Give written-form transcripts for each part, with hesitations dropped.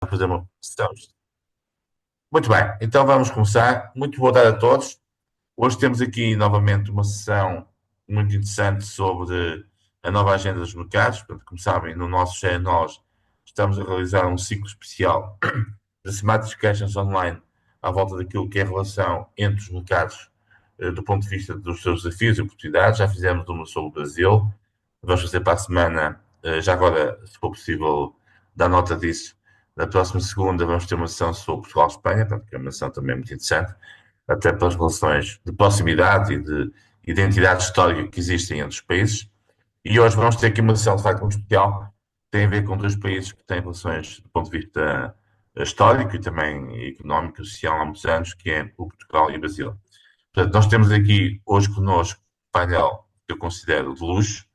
fazer uma questão. Muito bem, então vamos começar. Muito boa tarde a todos. Hoje temos aqui novamente uma sessão muito interessante sobre a nova agenda dos mercados. Portanto, como sabem, no nosso GE nós estamos a realizar um ciclo especial de Semantic Questions Online à volta daquilo que é a relação entre os mercados do ponto de vista dos seus desafios e oportunidades. Já fizemos uma sobre o Brasil. Vamos fazer para a semana, já agora, se for possível, dar nota disso. Na próxima segunda vamos ter uma sessão sobre Portugal-Espanha, que é uma sessão também muito interessante, até pelas relações de proximidade e de identidade histórica que existem entre os países. E hoje vamos ter aqui uma sessão de facto muito especial, que tem a ver com dois países que têm relações do ponto de vista histórico e também económico e social há muitos anos, que é o Portugal e o Brasil. Portanto, nós temos aqui hoje connosco um painel que eu considero de luxo,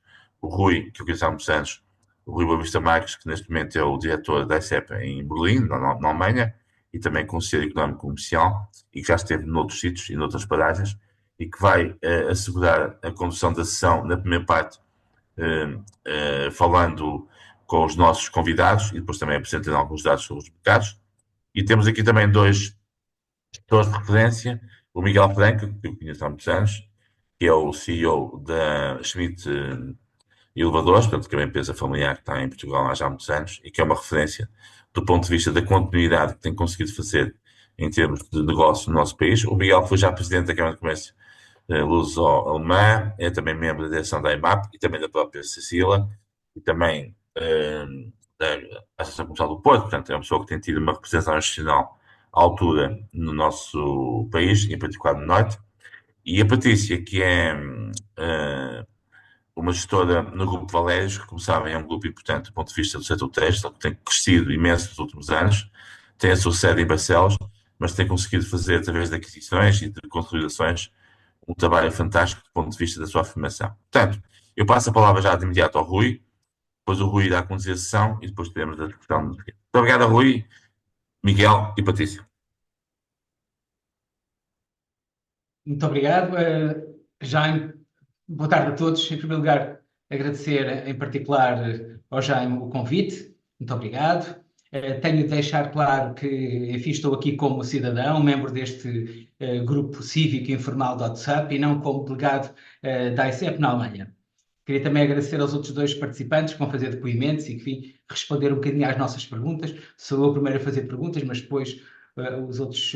o Rui, que eu conheço há muitos anos, o Rui Boavista Marques, que neste momento é o diretor da ICEP em Berlim, na Alemanha, e também conselheiro económico comercial, e que já esteve noutros sítios e noutras paragens, e que vai assegurar a condução da sessão na primeira parte, falando com os nossos convidados, e depois também apresentando alguns dados sobre os mercados. E temos aqui também dois gestores de referência, o Miguel Franco, que eu conheço há muitos anos, que é o CEO da Schmidt Elevadores, portanto, que é uma empresa familiar que está em Portugal há já muitos anos e que é uma referência do ponto de vista da continuidade que tem conseguido fazer em termos de negócio no nosso país. O Miguel foi já presidente da Câmara de Comércio Luso-Alemã, é também membro da direção da IMAP e também da própria Cecila e também da Associação Comercial do Porto, portanto, é uma pessoa que tem tido uma representação institucional à altura no nosso país, em particular no Norte. E a Patrícia, que é uma gestora no Grupo Valérios, que, como sabem, é um grupo importante do ponto de vista do setor têxtil, que tem crescido imenso nos últimos anos, tem a sua sede em Barcelos, mas tem conseguido fazer, através de aquisições e de consolidações, um trabalho fantástico do ponto de vista da sua formação. Portanto, eu passo a palavra já de imediato ao Rui, depois o Rui irá conduzir a sessão e depois teremos a discussão. Muito obrigado, Rui, Miguel e Patrícia. Muito obrigado. Jaime, boa tarde a todos. Em primeiro lugar, agradecer em particular ao Jaime o convite. Muito obrigado. Tenho de deixar claro que, enfim, estou aqui como cidadão, membro deste grupo cívico informal do WhatsApp e não como delegado da ICEP na Alemanha. Queria também agradecer aos outros dois participantes que vão fazer depoimentos e que, enfim, responder um bocadinho às nossas perguntas. Sou eu o primeiro a fazer perguntas, mas depois os outros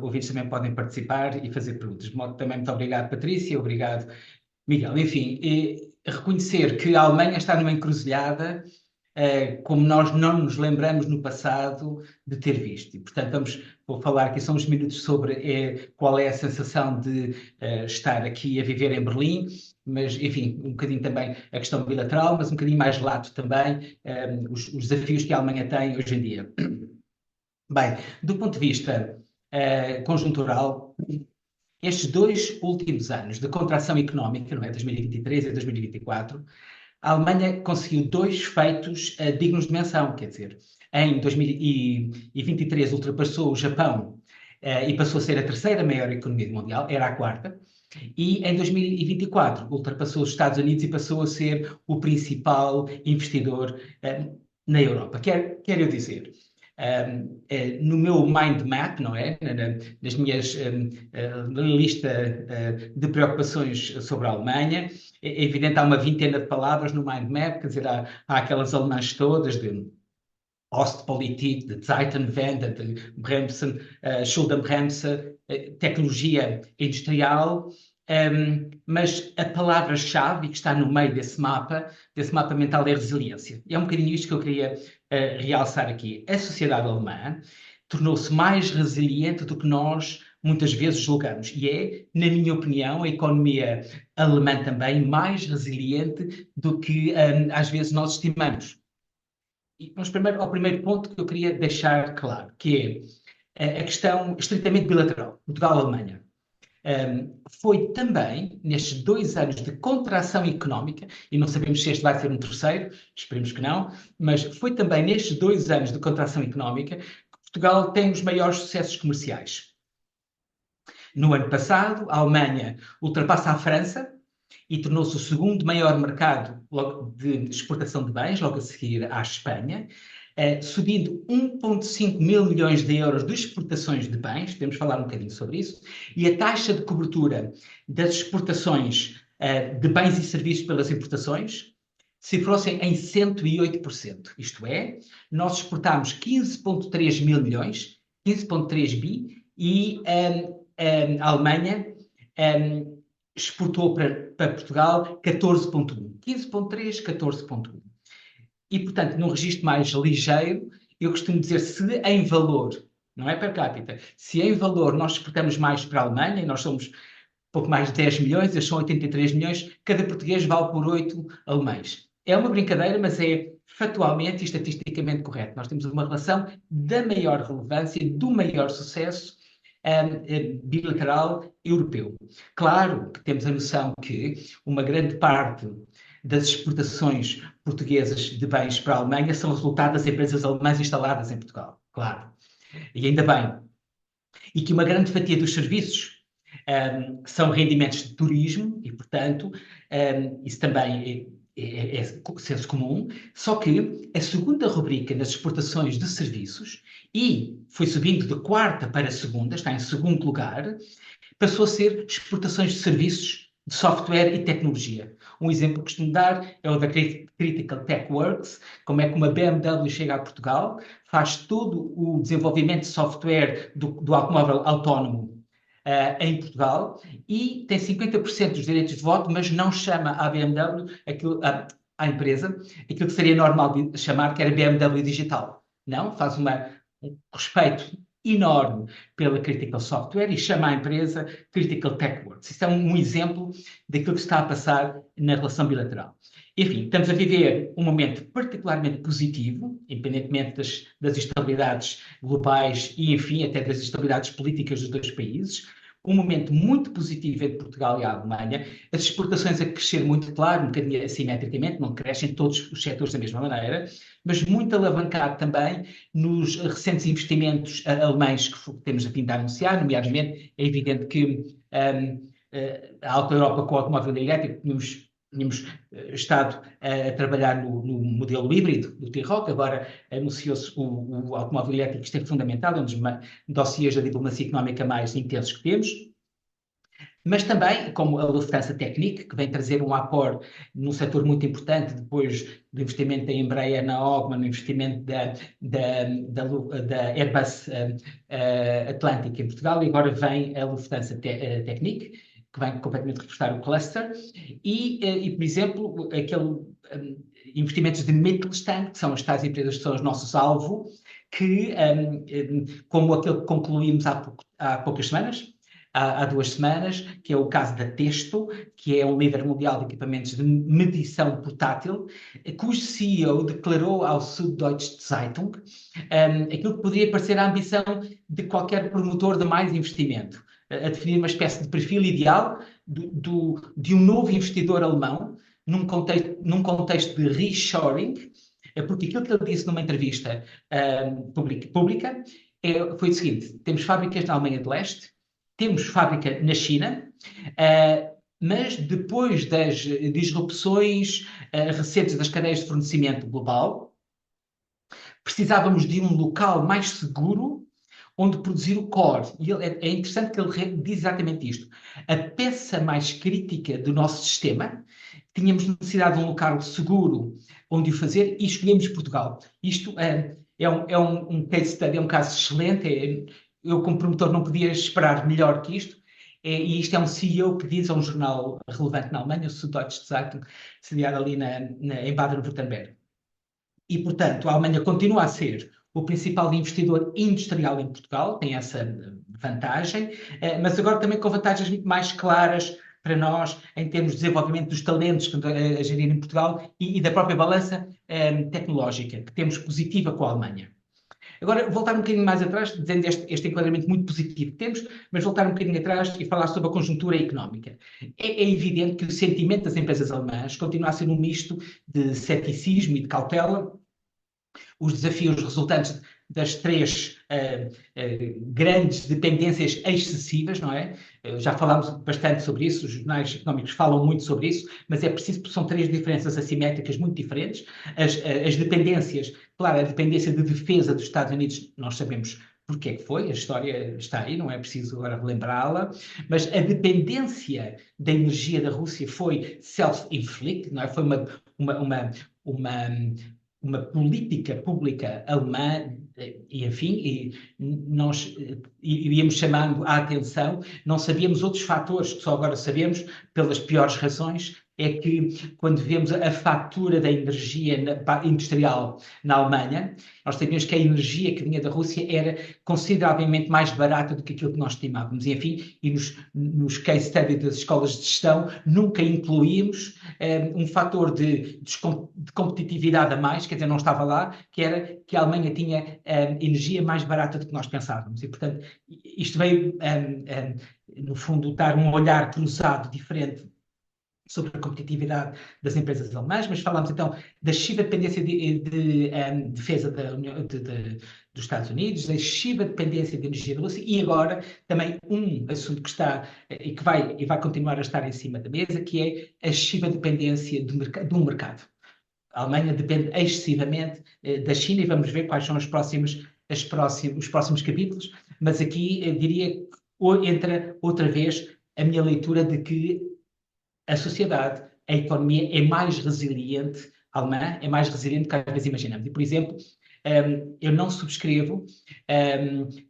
ouvintes também podem participar e fazer perguntas. De modo também muito obrigado, Patrícia, obrigado, Miguel. Enfim, reconhecer que a Alemanha está numa encruzilhada como nós não nos lembramos no passado de ter visto. E, portanto, vou falar aqui só uns minutos sobre qual é a sensação de estar aqui a viver em Berlim, mas, enfim, um bocadinho também a questão bilateral, mas um bocadinho mais lato também, os desafios que a Alemanha tem hoje em dia. Bem, do ponto de vista conjuntural, estes dois últimos anos de contração económica, não é, 2023 e 2024, a Alemanha conseguiu dois feitos dignos de menção, quer dizer, em 2023 ultrapassou o Japão e passou a ser a terceira maior economia mundial, era a quarta, e em 2024 ultrapassou os Estados Unidos e passou a ser o principal investidor na Europa. Quero dizer, no meu mind map, não é? Nas minhas lista de preocupações sobre a Alemanha, é evidente, há uma vintena de palavras no mind map, quer dizer, há aquelas alemãs todas de Ostpolitik, de Zeitenwende, de Bremsen, Schuldenbremse, tecnologia industrial, mas a palavra-chave que está no meio desse mapa mental é resiliência. E é um bocadinho isto que eu queria realçar aqui. A sociedade alemã tornou-se mais resiliente do que nós muitas vezes julgamos. E é, na minha opinião, a economia alemã também mais resiliente do que às vezes nós estimamos. E vamos primeiro ao primeiro ponto que eu queria deixar claro, que é a questão estritamente bilateral, Portugal-Alemanha. Foi também, nestes 2 anos de contração económica, e não sabemos se este vai ser um terceiro, esperemos que não, mas foi também nestes 2 anos de contração económica que Portugal tem os maiores sucessos comerciais. No ano passado, a Alemanha ultrapassa a França e tornou-se o segundo maior mercado de exportação de bens, logo a seguir à Espanha. subindo 1,5 mil milhões de euros de exportações de bens, podemos falar um bocadinho sobre isso, e a taxa de cobertura das exportações de bens e serviços pelas importações cifrou-se em 108%. Isto é, nós exportámos 15,3 mil milhões, 15,3 bi, e a Alemanha exportou para Portugal 14,1. 15,3, 14,1. E, portanto, num registro mais ligeiro, eu costumo dizer, se em valor, não é per capita, se em valor nós exportamos mais para a Alemanha, e nós somos pouco mais de 10 milhões, eles são 83 milhões, cada português vale por 8 alemães. É uma brincadeira, mas é factualmente e estatisticamente correto. Nós temos uma relação da maior relevância, do maior sucesso bilateral europeu. Claro que temos a noção que uma grande parte das exportações portuguesas de bens para a Alemanha são resultado das empresas alemãs instaladas em Portugal. Claro. E ainda bem. E que uma grande fatia dos serviços são rendimentos de turismo e, portanto, isso também é senso comum, só que a segunda rubrica nas exportações de serviços, e foi subindo de quarta para segunda, está em segundo lugar, passou a ser exportações de serviços de software e tecnologia. Um exemplo que costumo dar é o da Critical Tech Works, como é que uma BMW chega a Portugal, faz todo o desenvolvimento de software do automóvel autónomo em Portugal e tem 50% dos direitos de voto, mas não chama à BMW, à empresa, aquilo que seria normal de chamar que era BMW Digital. Não, faz um respeito enorme pela Critical Software e chama a empresa Critical Tech Works. Isso é um exemplo daquilo que está a passar na relação bilateral. Enfim, estamos a viver um momento particularmente positivo, independentemente das instabilidades globais e, enfim, até das instabilidades políticas dos dois países. Um momento muito positivo entre Portugal e a Alemanha, as exportações a crescer muito, claro, um bocadinho assimetricamente, não crescem todos os setores da mesma maneira, mas muito alavancado também nos recentes investimentos alemães que temos a fim de anunciar, nomeadamente é evidente que a Alta Europa com o automóvel elétrico tínhamos estado a trabalhar no modelo híbrido do T-Roc, agora anunciou-se o automóvel elétrico, isto é fundamental, é um dos dossiês da diplomacia económica mais intensos que temos, mas também, como a Lufthansa Technik, que vem trazer um aporte num setor muito importante, depois do investimento da Embraer na Ogma, no investimento da Airbus Atlantic em Portugal, e agora vem a Lufthansa Technik, que vem completamente reforçar o cluster, e por exemplo, investimentos de Mittelstand, que são as tais empresas que são os nossos alvo, que, como aquele que concluímos há poucas semanas, há 2 semanas, que é o caso da Testo, que é um líder mundial de equipamentos de medição portátil, cujo CEO declarou ao Süddeutsche Zeitung aquilo que poderia parecer a ambição de qualquer promotor de mais investimento, a definir uma espécie de perfil ideal de um novo investidor alemão num contexto de reshoring, porque aquilo que ele disse numa entrevista pública foi o seguinte: temos fábricas na Alemanha de Leste, temos fábrica na China, mas depois das disrupções recentes das cadeias de fornecimento global, precisávamos de um local mais seguro onde produzir o core. E é interessante que ele diz exatamente isto. A peça mais crítica do nosso sistema, tínhamos necessidade de um local seguro onde o fazer e escolhemos Portugal. Isto é um case study, é um caso excelente. Eu, como promotor, não podia esperar melhor que isto. E isto é um CEO que diz a um jornal relevante na Alemanha, o Süddeutsche Zeitung, sediado ali em Baden-Württemberg. E, portanto, a Alemanha continua a ser o principal investidor industrial em Portugal, tem essa vantagem, mas agora também com vantagens muito mais claras para nós em termos de desenvolvimento dos talentos que estão a gerir em Portugal e da própria balança tecnológica que temos positiva com a Alemanha. Agora, voltar um bocadinho mais atrás, dizendo este enquadramento muito positivo que temos, mas voltar um bocadinho atrás e falar sobre a conjuntura económica. É evidente que o sentimento das empresas alemãs continua a ser um misto de ceticismo e de cautela. Os desafios resultantes das 3 grandes dependências excessivas, não é? Já falámos bastante sobre isso, os jornais económicos falam muito sobre isso, mas é preciso, porque são 3 diferenças assimétricas muito diferentes. As dependências Claro, a dependência de defesa dos Estados Unidos, nós sabemos porque é que foi, a história está aí, não é preciso agora relembrá-la, mas a dependência da energia da Rússia foi self-inflicted, não é? Foi uma, uma política pública alemã, e enfim, e nós iríamos chamando a atenção, não sabíamos outros fatores, que só agora sabemos, pelas piores razões, é que quando vemos a fatura da energia industrial na Alemanha, nós sabíamos que a energia que vinha da Rússia era consideravelmente mais barata do que aquilo que nós estimávamos. E, enfim, e nos case study das escolas de gestão, nunca incluímos um fator de competitividade a mais, quer dizer, não estava lá, que era que a Alemanha tinha energia mais barata do que nós pensávamos. E, portanto, isto veio, no fundo, dar um olhar cruzado diferente sobre a competitividade das empresas alemãs, mas falamos então da excessiva dependência de defesa dos Estados Unidos, da excessiva dependência de energia da Rússia e agora também um assunto que está e que vai continuar a estar em cima da mesa, que é a excessiva dependência do mercado. A Alemanha depende excessivamente da China e vamos ver quais são os próximos capítulos, mas aqui eu diria que entra outra vez a minha leitura de que a sociedade, a economia é mais resiliente, a alemã é mais resiliente do que às vezes imaginamos. E, por exemplo, eu não subscrevo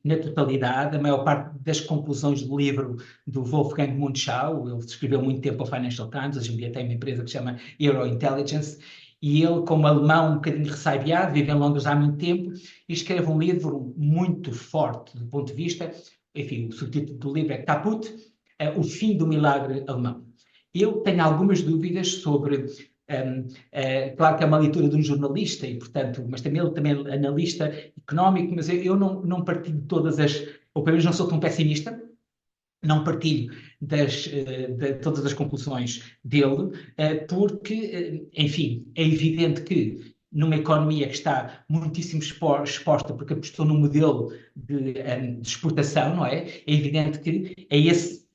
na totalidade a maior parte das conclusões do livro do Wolfgang Mundschau. Ele escreveu muito tempo ao Financial Times, hoje em dia tem uma empresa que se chama Eurointelligence, e ele, como alemão um bocadinho ressabiado, vive em Londres há muito tempo, e escreve um livro muito forte do ponto de vista, enfim, o subtítulo do livro é Kaput, o fim do milagre alemão. Eu tenho algumas dúvidas sobre, claro que é uma leitura de um jornalista, e, portanto, mas também ele também é analista económico, mas eu não partilho ou pelo menos não sou tão pessimista, não partilho de todas as conclusões dele, porque, enfim, é evidente que numa economia que está muitíssimo exposta, porque apostou num modelo de exportação, não é? É evidente que é esse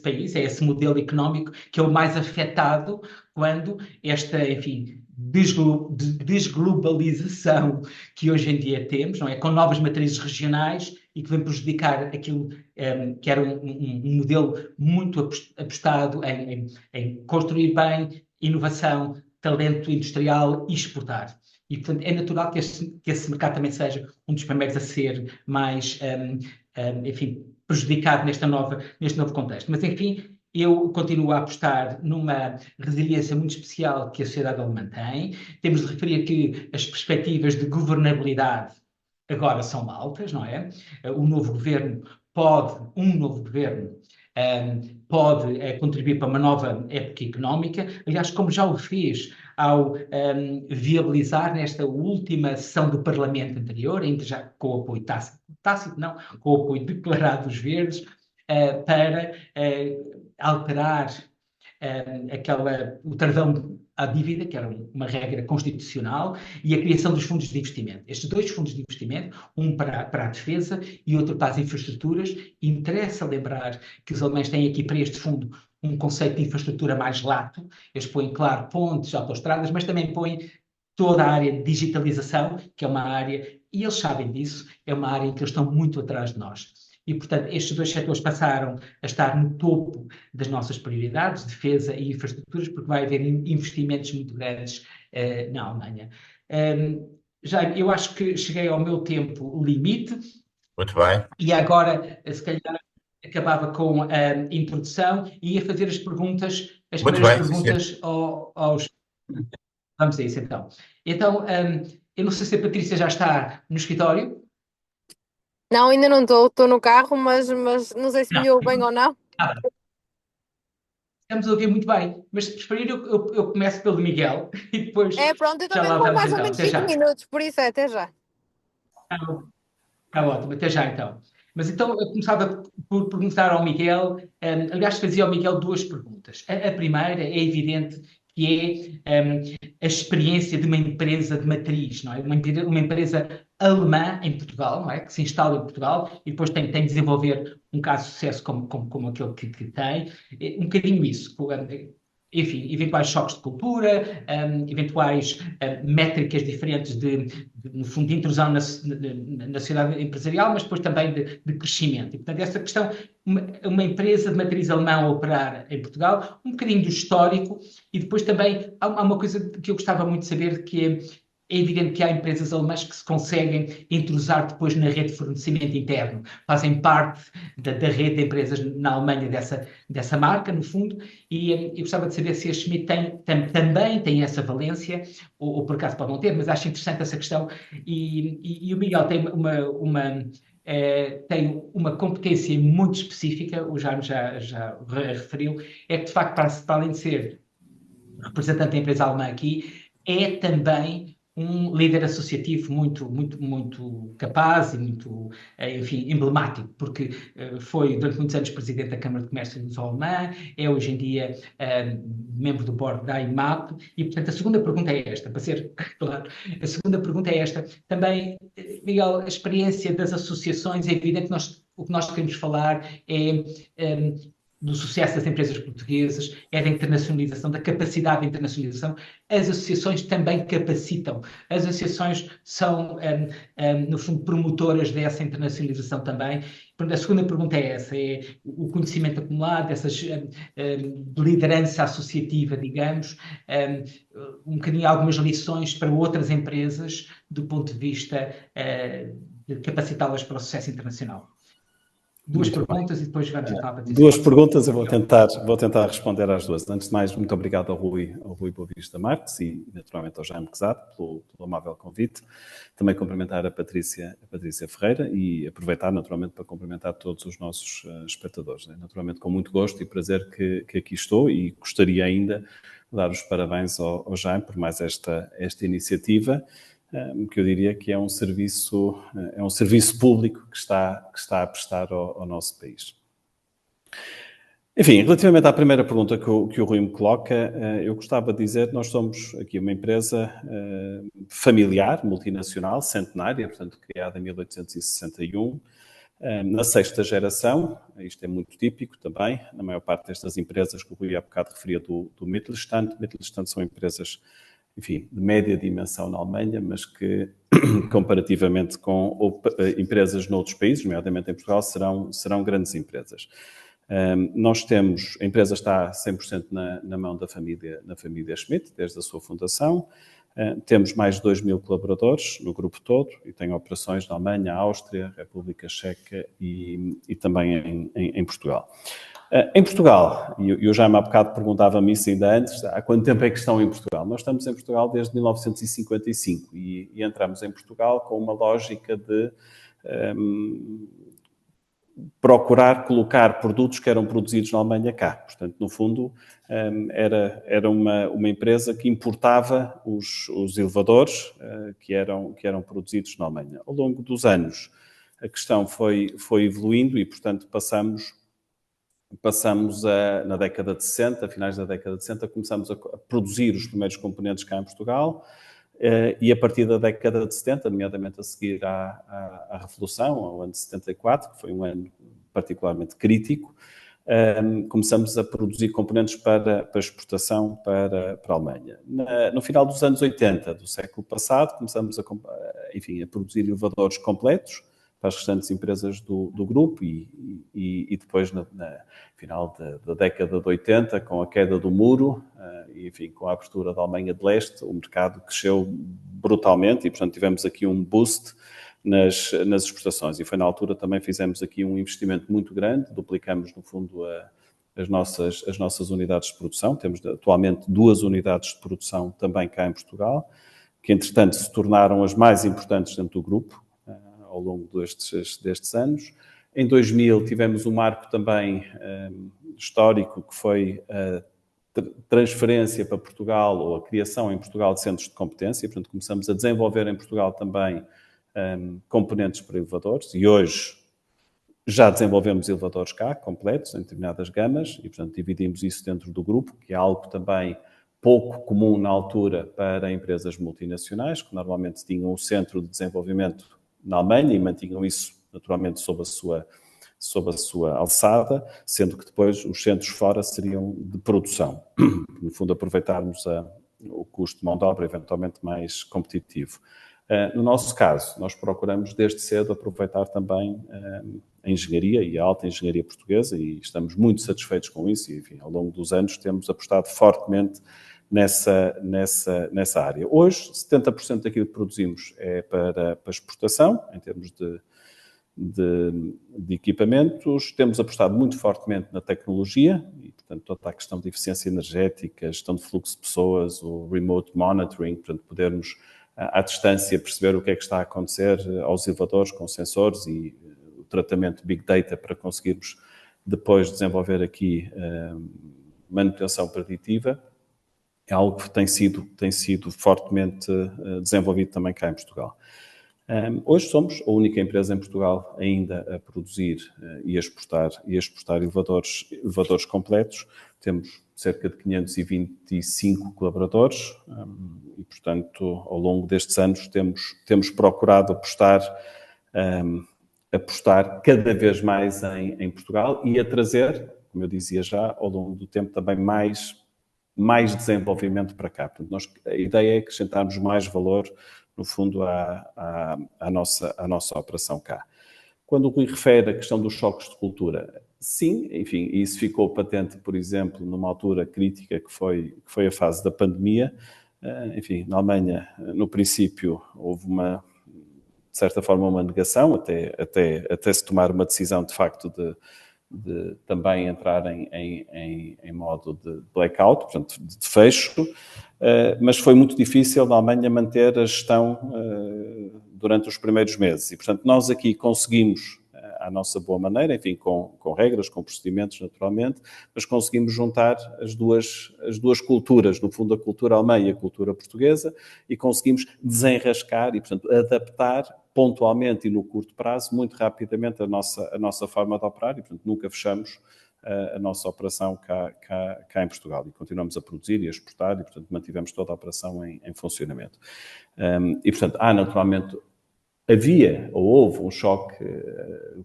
país, é esse modelo económico que é o mais afetado quando esta, enfim, desglobalização que hoje em dia temos, não é? Com novas matrizes regionais e que vem prejudicar aquilo que era um modelo muito apostado em construir bem, inovação, talento industrial e exportar. E, portanto, é natural que esse mercado também seja um dos primeiros a ser mais, enfim, prejudicado neste novo contexto. Mas, enfim, eu continuo a apostar numa resiliência muito especial que a sociedade alemã tem. Temos de referir que as perspectivas de governabilidade agora são altas, não é? Um novo governo pode contribuir para uma nova época económica, aliás, como já o fez ao viabilizar nesta última sessão do Parlamento anterior, ainda já com o apoio tácito não, com o apoio declarado dos verdes, para alterar o travão à dívida, que era uma regra constitucional, e a criação dos fundos de investimento. Estes dois fundos de investimento, um para a defesa e outro para as infraestruturas, interessa lembrar que os alemães têm aqui para este fundo um conceito de infraestrutura mais lato. Eles põem, claro, pontes, autoestradas, mas também põem toda a área de digitalização, que é uma área, e eles sabem disso, é uma área em que eles estão muito atrás de nós. E, portanto, estes dois setores passaram a estar no topo das nossas prioridades, defesa e infraestruturas, porque vai haver investimentos muito grandes na Alemanha. Já, eu acho que cheguei ao meu tempo limite. Muito bem. E agora, se calhar, acabava com a introdução e ia fazer as primeiras perguntas aos... Vamos a isso, então. Então, eu não sei se a Patrícia já está no escritório. Não, ainda não estou no carro, mas não sei se me ouve bem ou não. Estamos a ouvir muito bem, mas primeiro eu começo pelo Miguel e depois Pronto, eu já também lá vou vamos mais ou então. menos Até 5 já. minutos, por isso até já. Está ótimo, até já então. Mas então eu começava por perguntar ao Miguel, aliás, fazia ao Miguel duas perguntas. A primeira é evidente que é a experiência de uma empresa de matriz, não é? Uma empresa alemã em Portugal, não é? Que se instala em Portugal e depois tem de desenvolver um caso de sucesso como aquele que tem. Um bocadinho isso. enfim, eventuais choques de cultura, eventuais métricas diferentes no fundo, de intrusão na sociedade empresarial, mas depois também de crescimento. E, portanto, essa questão, uma empresa de matriz alemã a operar em Portugal, um bocadinho do histórico, e depois também há uma coisa que eu gostava muito de saber, que é evidente que há empresas alemãs que se conseguem entrosar depois na rede de fornecimento interno, fazem parte da rede de empresas na Alemanha dessa marca, no fundo, e eu gostava de saber se a Schmidt também tem essa valência, ou por acaso pode não ter, mas acho interessante essa questão. E o Miguel tem uma competência muito específica, o Jaime já referiu, é que de facto, para além de ser representante da empresa alemã aqui, é também um líder associativo muito capaz e muito, enfim, emblemático, porque foi durante muitos anos presidente da Câmara de Comércio Luso-Alemã, é hoje em dia membro do board da IMAP, e portanto a segunda pergunta é esta, para ser claro, a segunda pergunta é esta. Também, Miguel, a experiência das associações, é evidente que o que nós queremos falar é do sucesso das empresas portuguesas, é da internacionalização, da capacidade de internacionalização. As associações também capacitam. As associações são, no fundo, promotoras dessa internacionalização também. Portanto, a segunda pergunta é essa, é o conhecimento acumulado, de liderança associativa, digamos, um bocadinho algumas lições para outras empresas do ponto de vista de capacitá-las para o sucesso internacional. Duas Muito perguntas bem. E depois vamos então para Duas perguntas, eu vou tentar responder às duas. Antes de mais, muito obrigado ao Rui Boavista Marques e naturalmente ao Jaime Quezado pelo amável convite. Também cumprimentar a Patrícia Ferreira e aproveitar naturalmente para cumprimentar todos os nossos espectadores. Naturalmente com muito gosto e prazer que aqui estou, e gostaria ainda de dar os parabéns ao Jaime por mais esta iniciativa, que eu diria que é um serviço público que está a prestar ao nosso país. Enfim, relativamente à primeira pergunta que o Rui me coloca, eu gostava de dizer que nós somos aqui uma empresa familiar, multinacional, centenária, portanto criada em 1861, na sexta geração. Isto é muito típico também, na maior parte destas empresas que o Rui há bocado referia do Mittelstand. Mittelstand são empresas, enfim, de média dimensão na Alemanha, mas que, comparativamente com empresas noutros países, nomeadamente em Portugal, serão grandes empresas. A empresa está 100% na mão da família Schmidt, desde a sua fundação. Temos mais de 2.000 colaboradores no grupo todo e tem operações na Alemanha, Áustria, República Checa e também em Portugal. Em Portugal, e eu já há bocado perguntava-me isso ainda antes, há quanto tempo é que estão em Portugal? Nós estamos em Portugal desde 1955 e entramos em Portugal com uma lógica de procurar colocar produtos que eram produzidos na Alemanha cá. Portanto, no fundo, era uma empresa que importava os elevadores que eram produzidos na Alemanha. Ao longo dos anos, a questão foi evoluindo e, portanto, passamos na década de 60, finais da década de 60, começamos a produzir os primeiros componentes cá em Portugal, e a partir da década de 70, nomeadamente a seguir à Revolução, ao ano de 74, que foi um ano particularmente crítico, começamos a produzir componentes para exportação para a Alemanha. No final dos anos 80 do século passado, começamos a produzir elevadores completos para as restantes empresas do grupo e depois, no final da década de 80, com a queda do muro, com a abertura da Alemanha de Leste, o mercado cresceu brutalmente e, portanto, tivemos aqui um boost nas exportações. E foi na altura também fizemos aqui um investimento muito grande, duplicamos, no fundo, as nossas unidades de produção. Temos atualmente 2 unidades de produção também cá em Portugal, que, entretanto, se tornaram as mais importantes dentro do grupo ao longo destes anos. Em 2000 tivemos um marco também histórico, que foi a transferência para Portugal, ou a criação em Portugal de centros de competência. Portanto, começamos a desenvolver em Portugal também componentes para elevadores, e hoje já desenvolvemos elevadores cá, completos, em determinadas gamas, e, portanto, dividimos isso dentro do grupo, que é algo também pouco comum na altura para empresas multinacionais, que normalmente tinham o centro de desenvolvimento na Alemanha e mantinham isso naturalmente sob sob a sua alçada, sendo que depois os centros fora seriam de produção. No fundo, aproveitarmos o custo de mão de obra eventualmente mais competitivo. No nosso caso, nós procuramos desde cedo aproveitar também a engenharia e a alta engenharia portuguesa e estamos muito satisfeitos com isso e, enfim, ao longo dos anos temos apostado fortemente nessa área. Hoje, 70% daquilo que produzimos é para exportação, em termos de equipamentos. Temos apostado muito fortemente na tecnologia e, portanto, toda a questão de eficiência energética, gestão de fluxo de pessoas, o remote monitoring, portanto, podermos à distância perceber o que é que está a acontecer aos elevadores com sensores e o tratamento Big Data para conseguirmos depois desenvolver aqui manutenção preditiva. É algo que tem sido fortemente desenvolvido também cá em Portugal. Hoje somos a única empresa em Portugal ainda a produzir e a exportar elevadores completos. Temos cerca de 525 colaboradores e, portanto, ao longo destes anos temos procurado apostar cada vez mais em Portugal e a trazer, como eu dizia já, ao longo do tempo também mais desenvolvimento para cá. Portanto, a ideia é acrescentarmos mais valor, no fundo, à nossa operação cá. Quando o Rui refere a questão dos choques de cultura, sim, enfim, isso ficou patente, por exemplo, numa altura crítica que foi a fase da pandemia. Enfim, na Alemanha, no princípio, houve de certa forma, uma negação, até se tomar uma decisão, de facto, de também entrar em modo de blackout, portanto, de fecho, mas foi muito difícil na Alemanha manter a gestão durante os primeiros meses. E, portanto, nós aqui conseguimos, à nossa boa maneira, enfim, com regras, com procedimentos, naturalmente, mas conseguimos juntar as duas culturas, no fundo, a cultura alemã e a cultura portuguesa, e conseguimos desenrascar e, portanto, adaptar pontualmente e no curto prazo, muito rapidamente, a nossa forma de operar e, portanto, nunca fechamos a nossa operação cá em Portugal e continuamos a produzir e a exportar e, portanto, mantivemos toda a operação em funcionamento. E, portanto, naturalmente, havia ou houve um choque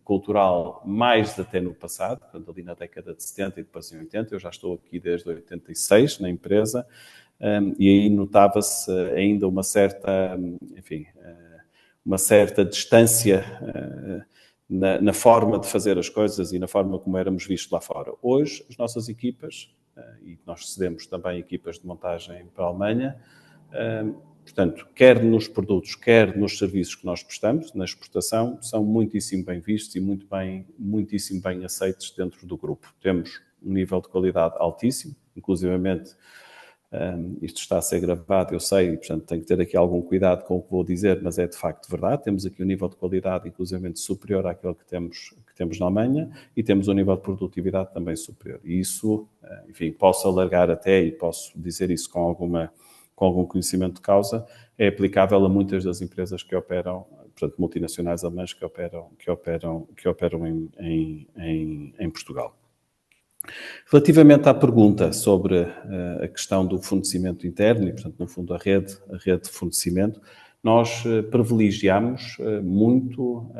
cultural mais até no passado, portanto, ali na década de 70 e depois em 80, eu já estou aqui desde 86 na empresa, e aí notava-se ainda uma certa distância na forma de fazer as coisas e na forma como éramos vistos lá fora. Hoje, as nossas equipas, e nós cedemos também equipas de montagem para a Alemanha, portanto, quer nos produtos, quer nos serviços que nós prestamos, na exportação, são muitíssimo bem vistos e muitíssimo bem aceitos dentro do grupo. Temos um nível de qualidade altíssimo, inclusivamente isto está a ser gravado, eu sei, e, portanto, tenho que ter aqui algum cuidado com o que vou dizer, mas é de facto verdade. Temos aqui um nível de qualidade, inclusivamente, superior àquele que temos na Alemanha e temos um nível de produtividade também superior. E isso, enfim, posso alargar até e posso dizer isso com algum conhecimento de causa, é aplicável a muitas das empresas que operam, portanto, multinacionais alemãs que operam em Portugal. Relativamente à pergunta sobre a questão do fornecimento interno e, portanto, no fundo, a rede de fornecimento, nós privilegiamos muito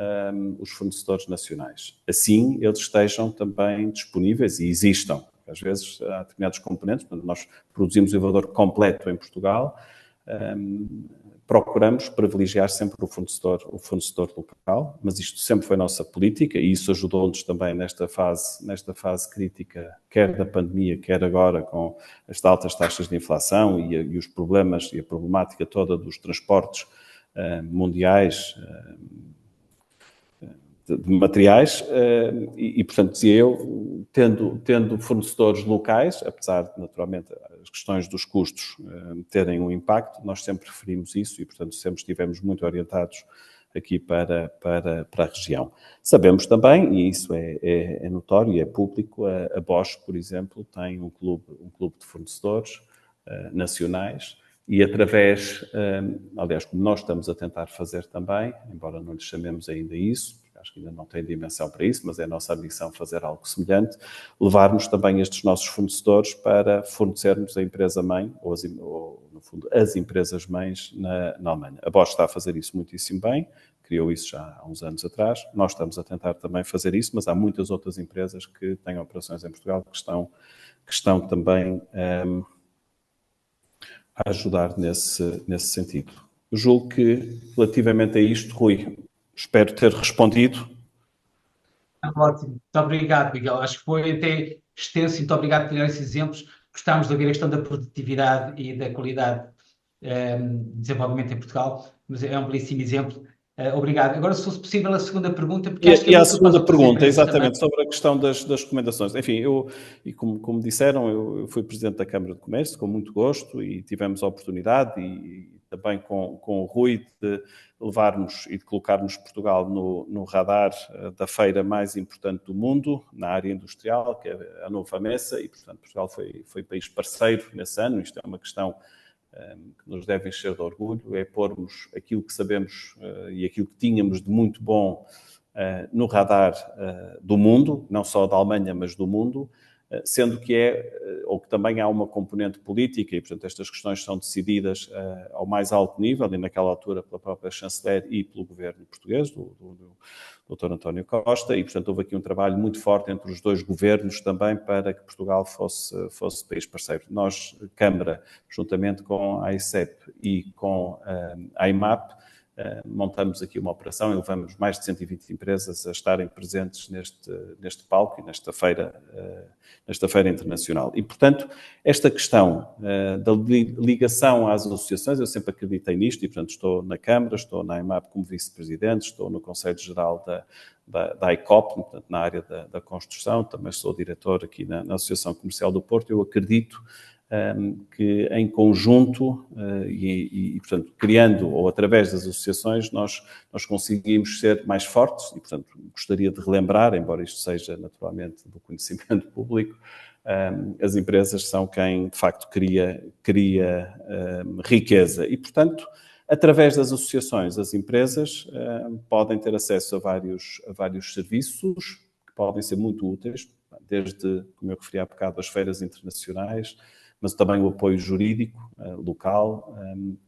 os fornecedores nacionais. Assim, eles estejam também disponíveis e existam. Às vezes, há determinados componentes, portanto, nós produzimos o elevador completo em Portugal, procuramos privilegiar sempre o fornecedor local, mas isto sempre foi nossa política e isso ajudou-nos também nesta fase crítica, quer da pandemia, quer agora com as altas taxas de inflação e os problemas e a problemática toda dos transportes mundiais de materiais e, portanto, dizia eu, tendo fornecedores locais, apesar de, naturalmente, as questões dos custos terem um impacto, nós sempre preferimos isso e, portanto, sempre estivemos muito orientados aqui para a região. Sabemos também, e isso é notório e é público, a Bosch, por exemplo, tem um clube de fornecedores nacionais e através, aliás, como nós estamos a tentar fazer também, embora não lhe chamemos ainda isso, acho que ainda não tem dimensão para isso, mas é a nossa ambição fazer algo semelhante, levarmos também estes nossos fornecedores para fornecermos a empresa-mãe, ou, no fundo, as empresas-mães na Alemanha. A Bosch está a fazer isso muitíssimo bem, criou isso já há uns anos atrás. Nós estamos a tentar também fazer isso, mas há muitas outras empresas que têm operações em Portugal que estão também a ajudar nesse sentido. Eu julgo que, relativamente a isto, Rui, espero ter respondido. Ótimo, muito obrigado, Miguel. Acho que foi até extenso, muito obrigado por ter esses exemplos. Gostámos de ouvir a questão da produtividade e da qualidade de desenvolvimento em Portugal, mas é um belíssimo exemplo. Obrigado. Agora, se fosse possível, a segunda pergunta, porque acho que E é a muito para as segunda outras pergunta, empresas exatamente, também. sobre a questão das recomendações. Enfim, como disseram, eu fui Presidente da Câmara de Comércio, com muito gosto, e tivemos a oportunidade, e também com o Rui, de levarmos e de colocarmos Portugal no radar da feira mais importante do mundo, na área industrial, que é a Nova Messa, e, portanto, Portugal foi país parceiro nesse ano. Isto é uma questão que nos deve encher de orgulho, é pormos aquilo que sabemos e aquilo que tínhamos de muito bom no radar do mundo, não só da Alemanha, mas do mundo, sendo que ou que também há uma componente política, e, portanto, estas questões são decididas ao mais alto nível, e naquela altura pela própria chanceler e pelo governo português, do Dr. António Costa, e, portanto, houve aqui um trabalho muito forte entre os dois governos também para que Portugal fosse país parceiro. Nós, Câmara, juntamente com a AICEP e com a IMAP, montamos aqui uma operação e levamos mais de 120 empresas a estarem presentes neste palco e nesta feira internacional. E, portanto, esta questão da ligação às associações, eu sempre acreditei nisto, e, portanto, estou na Câmara, estou na IMAP como vice-presidente, estou no Conselho Geral da ICOP, portanto, na área da construção, também sou diretor aqui na Associação Comercial do Porto. Eu acredito que em conjunto portanto, criando ou através das associações, nós conseguimos ser mais fortes e, portanto, gostaria de relembrar, embora isto seja naturalmente do conhecimento público, as empresas são quem, de facto, cria riqueza e, portanto, através das associações, as empresas podem ter acesso a vários serviços que podem ser muito úteis, desde, como eu referi há bocado, as feiras internacionais, mas também o apoio jurídico local.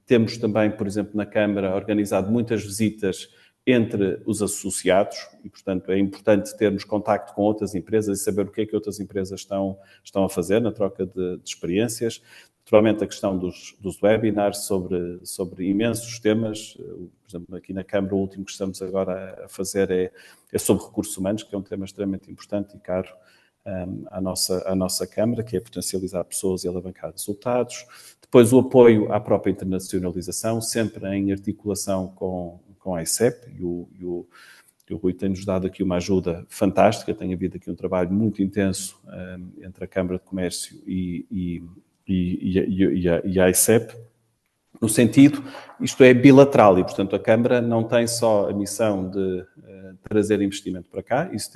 Temos também, por exemplo, na Câmara, organizado muitas visitas entre os associados e, portanto, é importante termos contacto com outras empresas e saber o que é que outras empresas estão a fazer na troca de experiências. Naturalmente, a questão dos webinars sobre imensos temas. Por exemplo, aqui na Câmara, o último que estamos agora a fazer é sobre recursos humanos, que é um tema extremamente importante e caro à nossa Câmara, que é potencializar pessoas e alavancar resultados. Depois, o apoio à própria internacionalização, sempre em articulação com a ICEP, e o Rui tem-nos dado aqui uma ajuda fantástica. Tem havido aqui um trabalho muito intenso entre a Câmara de Comércio e a ICEP, no sentido, isto é bilateral, e, portanto, a Câmara não tem só a missão de trazer investimento para cá, isso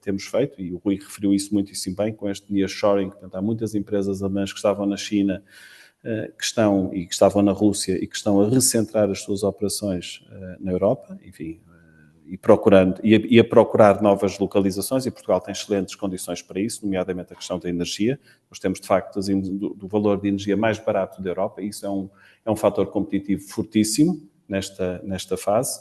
temos feito, e o Rui referiu isso muitíssimo bem, com este nearshoring. Portanto, há muitas empresas alemãs que estavam na China, que estavam na Rússia e que estão a recentrar as suas operações na Europa, enfim, e a procurar novas localizações, e Portugal tem excelentes condições para isso, nomeadamente a questão da energia. Nós temos, de facto, do valor de energia mais barato da Europa, e isso é um fator competitivo fortíssimo nesta fase.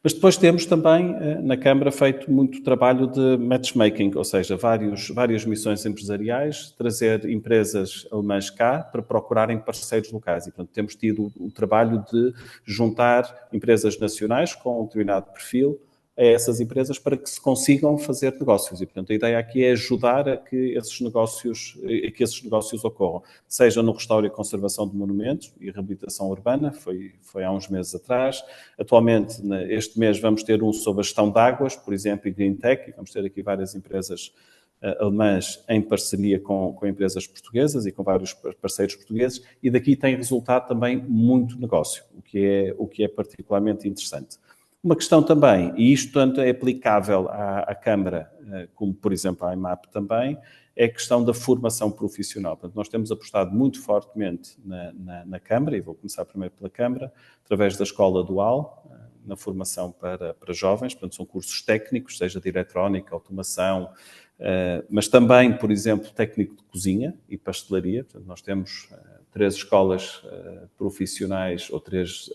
Mas depois temos também, na Câmara, feito muito trabalho de matchmaking, ou seja, várias missões empresariais, trazer empresas alemãs cá para procurarem parceiros locais. E, portanto, temos tido o trabalho de juntar empresas nacionais com um determinado perfil a essas empresas para que se consigam fazer negócios. E, portanto, a ideia aqui é ajudar a que esses negócios ocorram, seja no restauro e conservação de monumentos e reabilitação urbana, foi há uns meses atrás. Atualmente, este mês, vamos ter um sobre a gestão de águas, por exemplo, e Green Tech, e vamos ter aqui várias empresas alemãs em parceria com empresas portuguesas e com vários parceiros portugueses, e daqui tem resultado também muito negócio, o que é particularmente interessante. Uma questão também, e isto tanto é aplicável à Câmara como, por exemplo, à IMAP também, é a questão da formação profissional. Portanto, nós temos apostado muito fortemente na Câmara, e vou começar primeiro pela Câmara, através da Escola Dual, na formação para jovens. Portanto, são cursos técnicos, seja de eletrónica, automação, mas também, por exemplo, técnico de cozinha e pastelaria. Portanto, nós temos 3 escolas profissionais, ou 3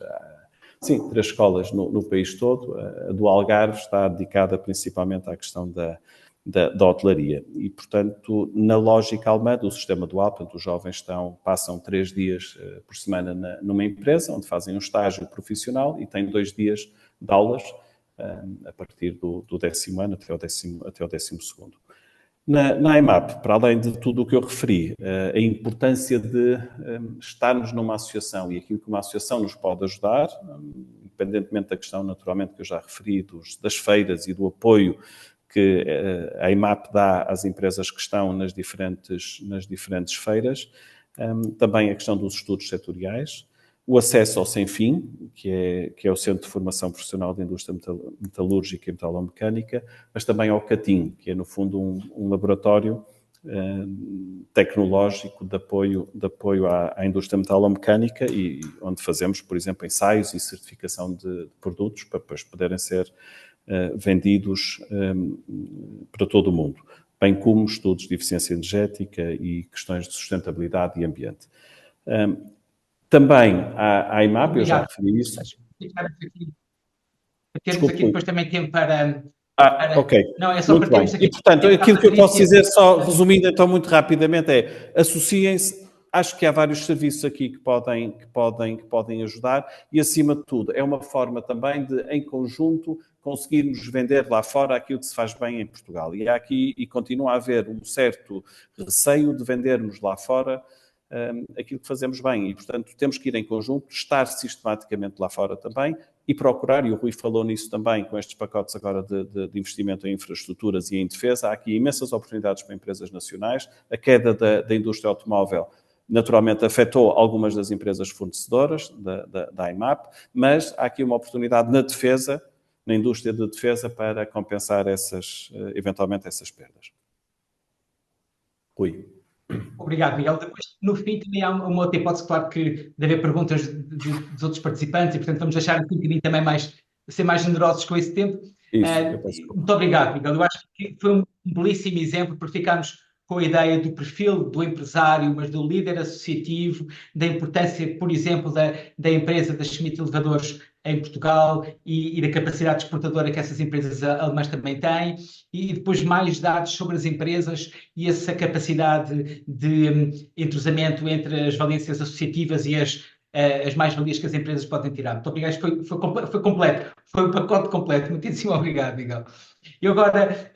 Sim, 3 escolas no país todo. A do Algarve está dedicada principalmente à questão da hotelaria. E, portanto, na lógica alemã do sistema dual, portanto, os jovens passam 3 dias por semana numa empresa, onde fazem um estágio profissional e têm 2 dias de aulas a partir do 10º ano até o 12º. Na IMAP, para além de tudo o que eu referi, a importância de estarmos numa associação e aquilo que uma associação nos pode ajudar, independentemente da questão, naturalmente, que eu já referi, das feiras e do apoio que a IMAP dá às empresas que estão nas diferentes feiras, também a questão dos estudos setoriais, o acesso ao Sem Fim, que é o Centro de Formação Profissional da Indústria Metalúrgica e Metalomecânica, mas também ao CATIM, que é, no fundo, um laboratório tecnológico de apoio à indústria metalomecânica e onde fazemos, por exemplo, ensaios e certificação de produtos para depois poderem ser vendidos para todo o mundo, bem como estudos de eficiência energética e questões de sustentabilidade e ambiente. Também a IMAP, eu já referi isso. Temos aqui depois também tempo para... ok. Não, é só muito para bem. termos aqui... E, portanto, aquilo que eu posso dizer, só resumindo então muito rapidamente, é associem-se. Acho que há vários serviços aqui que podem ajudar e, acima de tudo, é uma forma também de, em conjunto, conseguirmos vender lá fora aquilo que se faz bem em Portugal. E há aqui, e continua a haver um certo receio de vendermos lá fora aquilo que fazemos bem. E, portanto, temos que ir em conjunto, estar sistematicamente lá fora também e procurar, e o Rui falou nisso também, com estes pacotes agora de investimento em infraestruturas e em defesa, há aqui imensas oportunidades para empresas nacionais. A queda da indústria automóvel naturalmente afetou algumas das empresas fornecedoras da IMAP, mas há aqui uma oportunidade na defesa, na indústria de defesa, para compensar eventualmente essas perdas. Rui. Obrigado, Miguel. Depois, no fim, também há uma outra hipótese, claro, que deve haver perguntas dos outros participantes e, portanto, vamos deixar um bocadinho também ser mais generosos com esse tempo. Muito obrigado, Miguel. Eu acho que foi um belíssimo exemplo, porque ficámos com a ideia do perfil do empresário, mas do líder associativo, da importância, por exemplo, da empresa da Schmidt Elevadores em Portugal e da capacidade exportadora que essas empresas alemãs também têm, e depois mais dados sobre as empresas e essa capacidade de entrosamento entre as valências associativas e as mais-valias que as empresas podem tirar. Muito obrigado. Foi completo. Foi um pacote completo. Muitíssimo obrigado, Miguel. E agora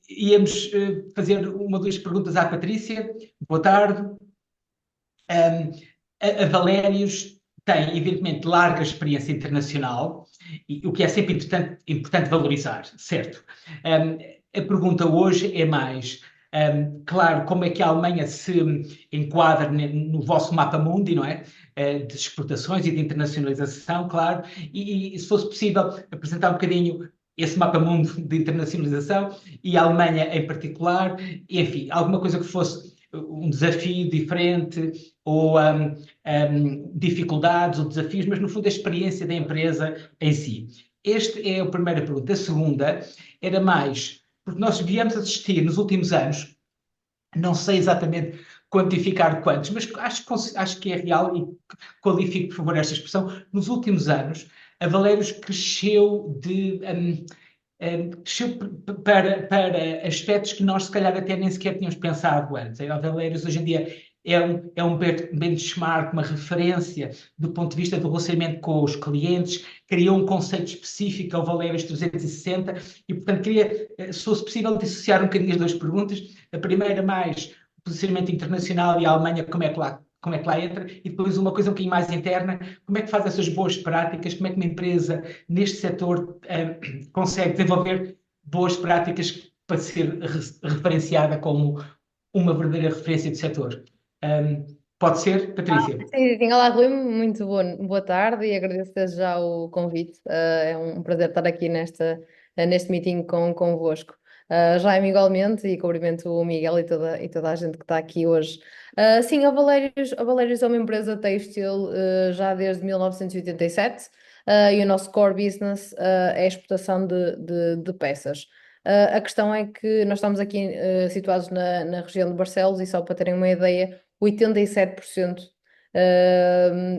íamos fazer uma ou duas perguntas à Patrícia. Boa tarde. A Valérios tem, evidentemente, larga experiência internacional, o que é sempre importante valorizar, certo? A pergunta hoje é mais, claro, como é que a Alemanha se enquadra no vosso mapa mundi, não é? De exportações e de internacionalização, claro, e se fosse possível apresentar um bocadinho esse mapa mundo de internacionalização e a Alemanha em particular, enfim, alguma coisa que fosse um desafio diferente ou dificuldades ou desafios, mas no fundo a experiência da empresa em si. Esta é a primeira pergunta. A segunda era mais, porque nós viemos assistir nos últimos anos, não sei exatamente quantificar quantos, mas acho que é real e qualifico, por favor, esta expressão. Nos últimos anos, a Valérios cresceu para aspectos que nós, se calhar, até nem sequer tínhamos pensado antes. A Valérios, hoje em dia, é um benchmark, uma referência do ponto de vista do relacionamento com os clientes, criou um conceito específico ao Valérios 360 e, portanto, queria, se fosse possível, dissociar um bocadinho as duas perguntas. A primeira, mais o posicionamento internacional e a Alemanha, como é que lá entra, e depois uma coisa um bocadinho mais interna, como é que faz essas boas práticas, como é que uma empresa neste setor consegue desenvolver boas práticas para ser referenciada como uma verdadeira referência do setor. Pode ser, Patrícia? Sim. Olá, Rui, muito boa tarde e agradeço desde já o convite. É um prazer estar aqui neste meeting convosco. Jaime, igualmente, e cumprimento o Miguel e toda a gente que está aqui hoje. Sim, a Valérios é uma empresa têxtil já desde 1987 e o nosso core business é a exportação de peças. A questão é que nós estamos aqui situados na região de Barcelos e só para terem uma ideia, 87%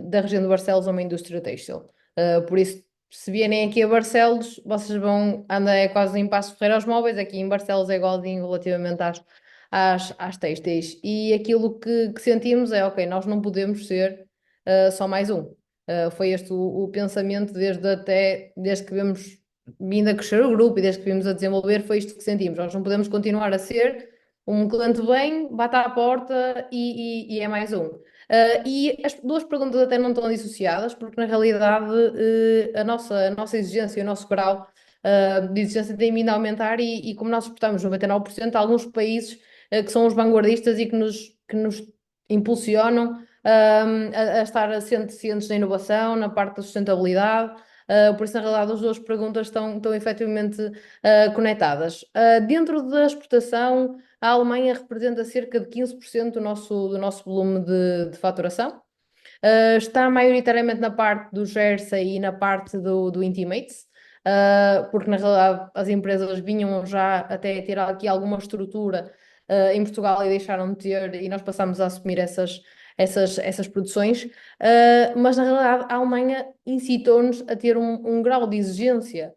da região de Barcelos é uma indústria têxtil. Por isso, se vierem aqui a Barcelos, vocês vão andar quase em Paços de Ferreira aos móveis, aqui em Barcelos é igualzinho relativamente às têxteis. E aquilo que sentimos é, ok, nós não podemos ser só mais um. Foi este o pensamento desde que vemos vindo a crescer o grupo e desde que vimos a desenvolver, foi isto que sentimos. Nós não podemos continuar a ser um cliente vem, bate à porta e é mais um. E as duas perguntas até não estão dissociadas, porque na realidade a nossa exigência e o nosso grau de exigência tem vindo a aumentar e como nós exportamos 99%, há alguns países que são os vanguardistas e que nos impulsionam a estar cientes da inovação, na parte da sustentabilidade. Por isso, na realidade, as duas perguntas estão efetivamente conectadas. Dentro da exportação, a Alemanha representa cerca de 15% do nosso volume de faturação. Está maioritariamente na parte do Jersey e na parte do Intimates, porque na realidade as empresas vinham já até ter aqui alguma estrutura em Portugal e deixaram de ter, e nós passamos a assumir essas produções. Mas na realidade a Alemanha incitou-nos a ter um grau de exigência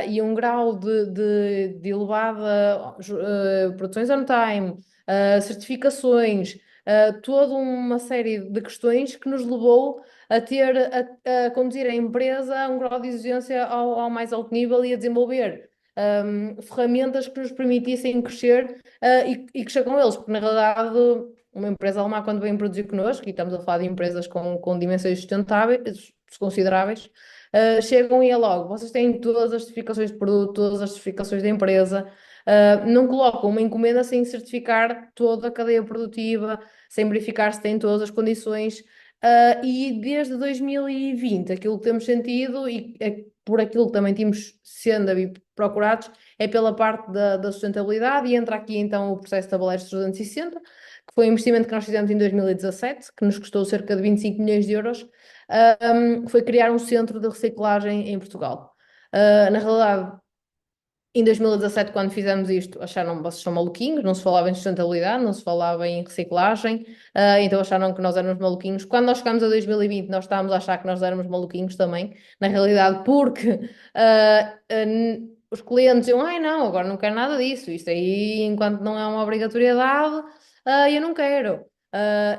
e um grau de elevada produções on time, certificações, toda uma série de questões que nos levou a conduzir a empresa a um grau de exigência ao mais alto nível e a desenvolver ferramentas que nos permitissem crescer e crescer com eles, porque na realidade uma empresa alemã quando vem produzir connosco, e estamos a falar de empresas com dimensões sustentáveis, consideráveis, chegam e é logo, vocês têm todas as certificações de produto, todas as certificações da empresa, não colocam uma encomenda sem certificar toda a cadeia produtiva, sem verificar se têm todas as condições. E desde 2020, aquilo que temos sentido e por aquilo que também temos sendo procurados, é pela parte da sustentabilidade, e entra aqui então o processo da Baleares 360, que foi um investimento que nós fizemos em 2017, que nos custou cerca de 25 milhões de euros, foi criar um centro de reciclagem em Portugal. Na realidade, em 2017, quando fizemos isto, acharam vocês são maluquinhos, não se falava em sustentabilidade, não se falava em reciclagem, então acharam que nós éramos maluquinhos. Quando nós chegámos a 2020, nós estávamos a achar que nós éramos maluquinhos também, na realidade, porque os clientes diziam, ai não, agora não quero nada disso, isto aí, enquanto não é uma obrigatoriedade, eu não quero.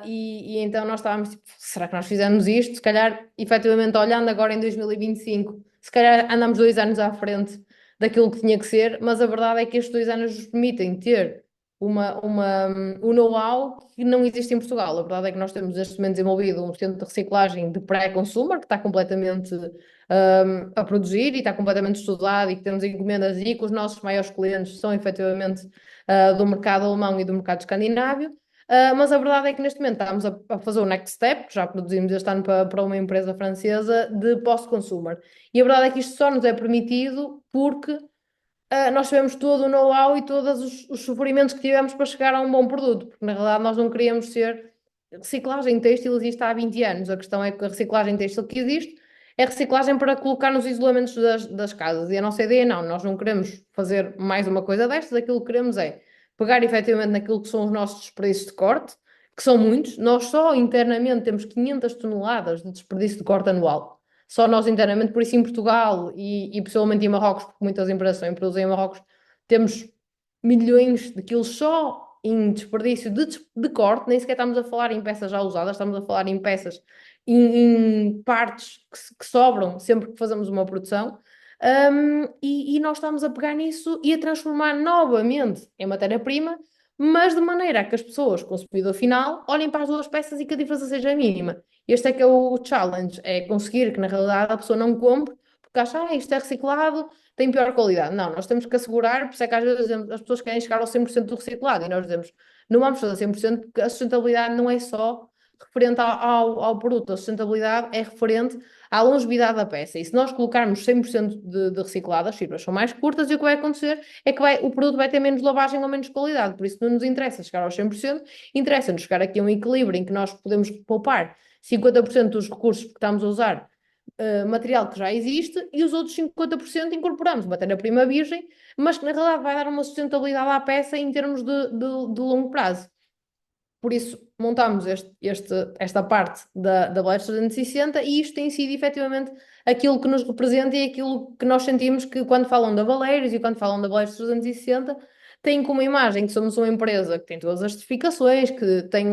E então nós estávamos tipo, será que nós fizemos isto? Se calhar, efetivamente, olhando agora em 2025, se calhar andamos 2 anos à frente daquilo que tinha que ser, mas a verdade é que estes 2 anos nos permitem ter um know-how que não existe em Portugal. A verdade é que nós temos neste momento desenvolvido um centro de reciclagem de pré-consumer que está completamente a produzir e está completamente estudado e que temos encomendas e que os nossos maiores clientes são efetivamente do mercado alemão e do mercado escandinávio. Mas a verdade é que neste momento estamos a fazer o next step, que já produzimos este ano para uma empresa francesa de post-consumer. E a verdade é que isto só nos é permitido porque nós tivemos todo o know-how e todos os sofrimentos que tivemos para chegar a um bom produto, porque na realidade nós não queríamos ser. Reciclagem têxtil existe há 20 anos, a questão é que a reciclagem têxtil que existe é reciclagem para colocar nos isolamentos das casas, e a nossa ideia não, nós não queremos fazer mais uma coisa destas, aquilo que queremos é pegar efetivamente naquilo que são os nossos desperdícios de corte, que são muitos, nós só internamente temos 500 toneladas de desperdício de corte anual. Só nós internamente, por isso em Portugal e possivelmente em Marrocos, porque muitas empresas também produzem em Marrocos, temos milhões de quilos só em desperdício de corte, nem sequer estamos a falar em peças já usadas, estamos a falar em peças, em partes que sobram sempre que fazemos uma produção. E nós estamos a pegar nisso e a transformar novamente em matéria-prima, mas de maneira a que as pessoas, consumidor final, olhem para as duas peças e que a diferença seja mínima. Este é que é o challenge, é conseguir que na realidade a pessoa não compre porque acha, isto é reciclado, tem pior qualidade. Não, nós temos que assegurar, por isso é que às vezes as pessoas querem chegar ao 100% do reciclado e nós dizemos, não vamos fazer 100% porque a sustentabilidade não é só referente ao produto, a sustentabilidade é referente à longevidade da peça. E se nós colocarmos 100% de reciclado, as fibras são mais curtas e o que vai acontecer é que o produto vai ter menos lavagem ou menos qualidade. Por isso não nos interessa chegar aos 100%, interessa-nos chegar aqui a um equilíbrio em que nós podemos poupar 50% dos recursos que estamos a usar material que já existe e os outros 50% incorporamos matéria-prima virgem, mas que na realidade vai dar uma sustentabilidade à peça em termos de longo prazo. Por isso, montamos esta parte da Blast 360 e isto tem sido efetivamente aquilo que nos representa e aquilo que nós sentimos que quando falam da Valeiros e quando falam da Blast 360 têm como imagem que somos uma empresa que tem todas as certificações, que tem,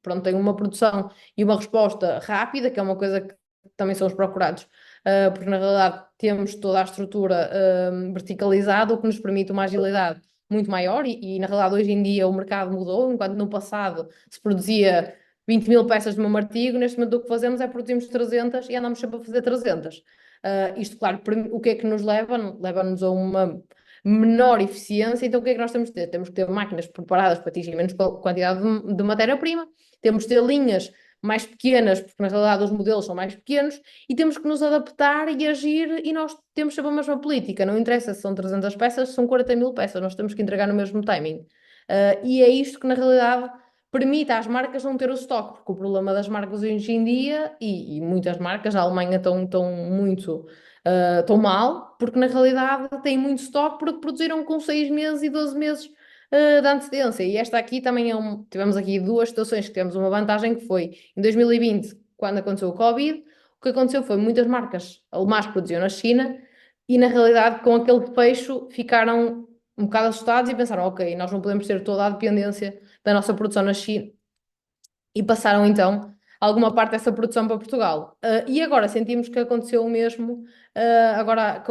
pronto, tem uma produção e uma resposta rápida, que é uma coisa que também são os procurados, porque na realidade temos toda a estrutura verticalizada, o que nos permite uma agilidade muito maior e na realidade hoje em dia o mercado mudou, enquanto no passado se produzia 20 mil peças de um artigo, neste momento o que fazemos é produzirmos 300 e andamos sempre a fazer 300. Isto, claro, o que é que nos leva? Leva-nos a uma menor eficiência, então o que é que nós temos de ter? Temos que ter máquinas preparadas para atingir menos quantidade de matéria-prima, temos de ter linhas mais pequenas, porque na realidade os modelos são mais pequenos, e temos que nos adaptar e agir, e nós temos sempre a mesma política, não interessa se são 300 peças, se são 40 mil peças, nós temos que entregar no mesmo timing. E é isto que na realidade permite às marcas não ter o estoque, porque o problema das marcas hoje em dia, e muitas marcas, na Alemanha estão muito, estão mal, porque na realidade têm muito estoque porque produziram com 6 meses e 12 meses de antecedência. E esta aqui também tivemos aqui duas situações que tivemos uma vantagem, que foi em 2020, quando aconteceu o Covid, o que aconteceu foi muitas marcas alemãs produziam na China e na realidade com aquele fecho ficaram um bocado assustados e pensaram, ok, nós não podemos ter toda a dependência da nossa produção na China e passaram então alguma parte dessa produção para Portugal. E agora sentimos que aconteceu o mesmo agora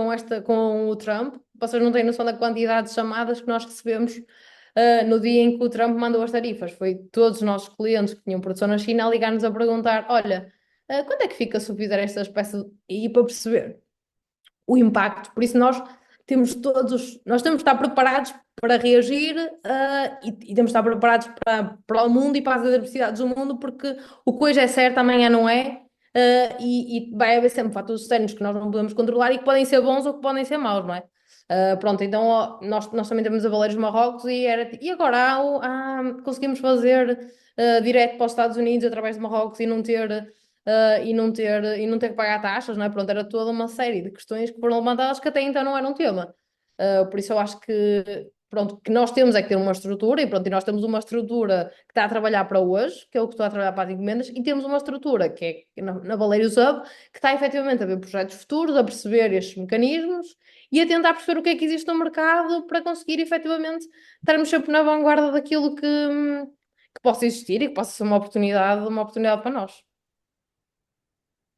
com o Trump. Vocês não têm noção da quantidade de chamadas que nós recebemos no dia em que o Trump mandou as tarifas. Foi todos os nossos clientes que tinham produção na China a ligar-nos a perguntar: olha, quanto é que fica se eu fizer esta espécie e para perceber o impacto? Por isso nós temos que estar preparados para reagir e temos que estar preparados para o mundo e para as adversidades do mundo, porque o que hoje é certo, amanhã não é. E vai haver sempre fatores externos que nós não podemos controlar e que podem ser bons ou que podem ser maus, não é? Pronto, então ó, nós também temos a Valeiros Marrocos e agora conseguimos fazer direto para os Estados Unidos através de Marrocos e não ter que pagar taxas, não é? Pronto, era toda uma série de questões que foram levantadas que até então não eram tema. Por isso eu acho que, pronto, que nós temos é que ter uma estrutura e pronto, e nós temos uma estrutura que está a trabalhar para hoje, que é o que estou a trabalhar para as encomendas, e temos uma estrutura que é na Valeiros Hub, que está efetivamente a ver projetos futuros, a perceber estes mecanismos e a tentar perceber o que é que existe no mercado para conseguir efetivamente estarmos sempre na vanguarda daquilo que possa existir e que possa ser uma oportunidade para nós.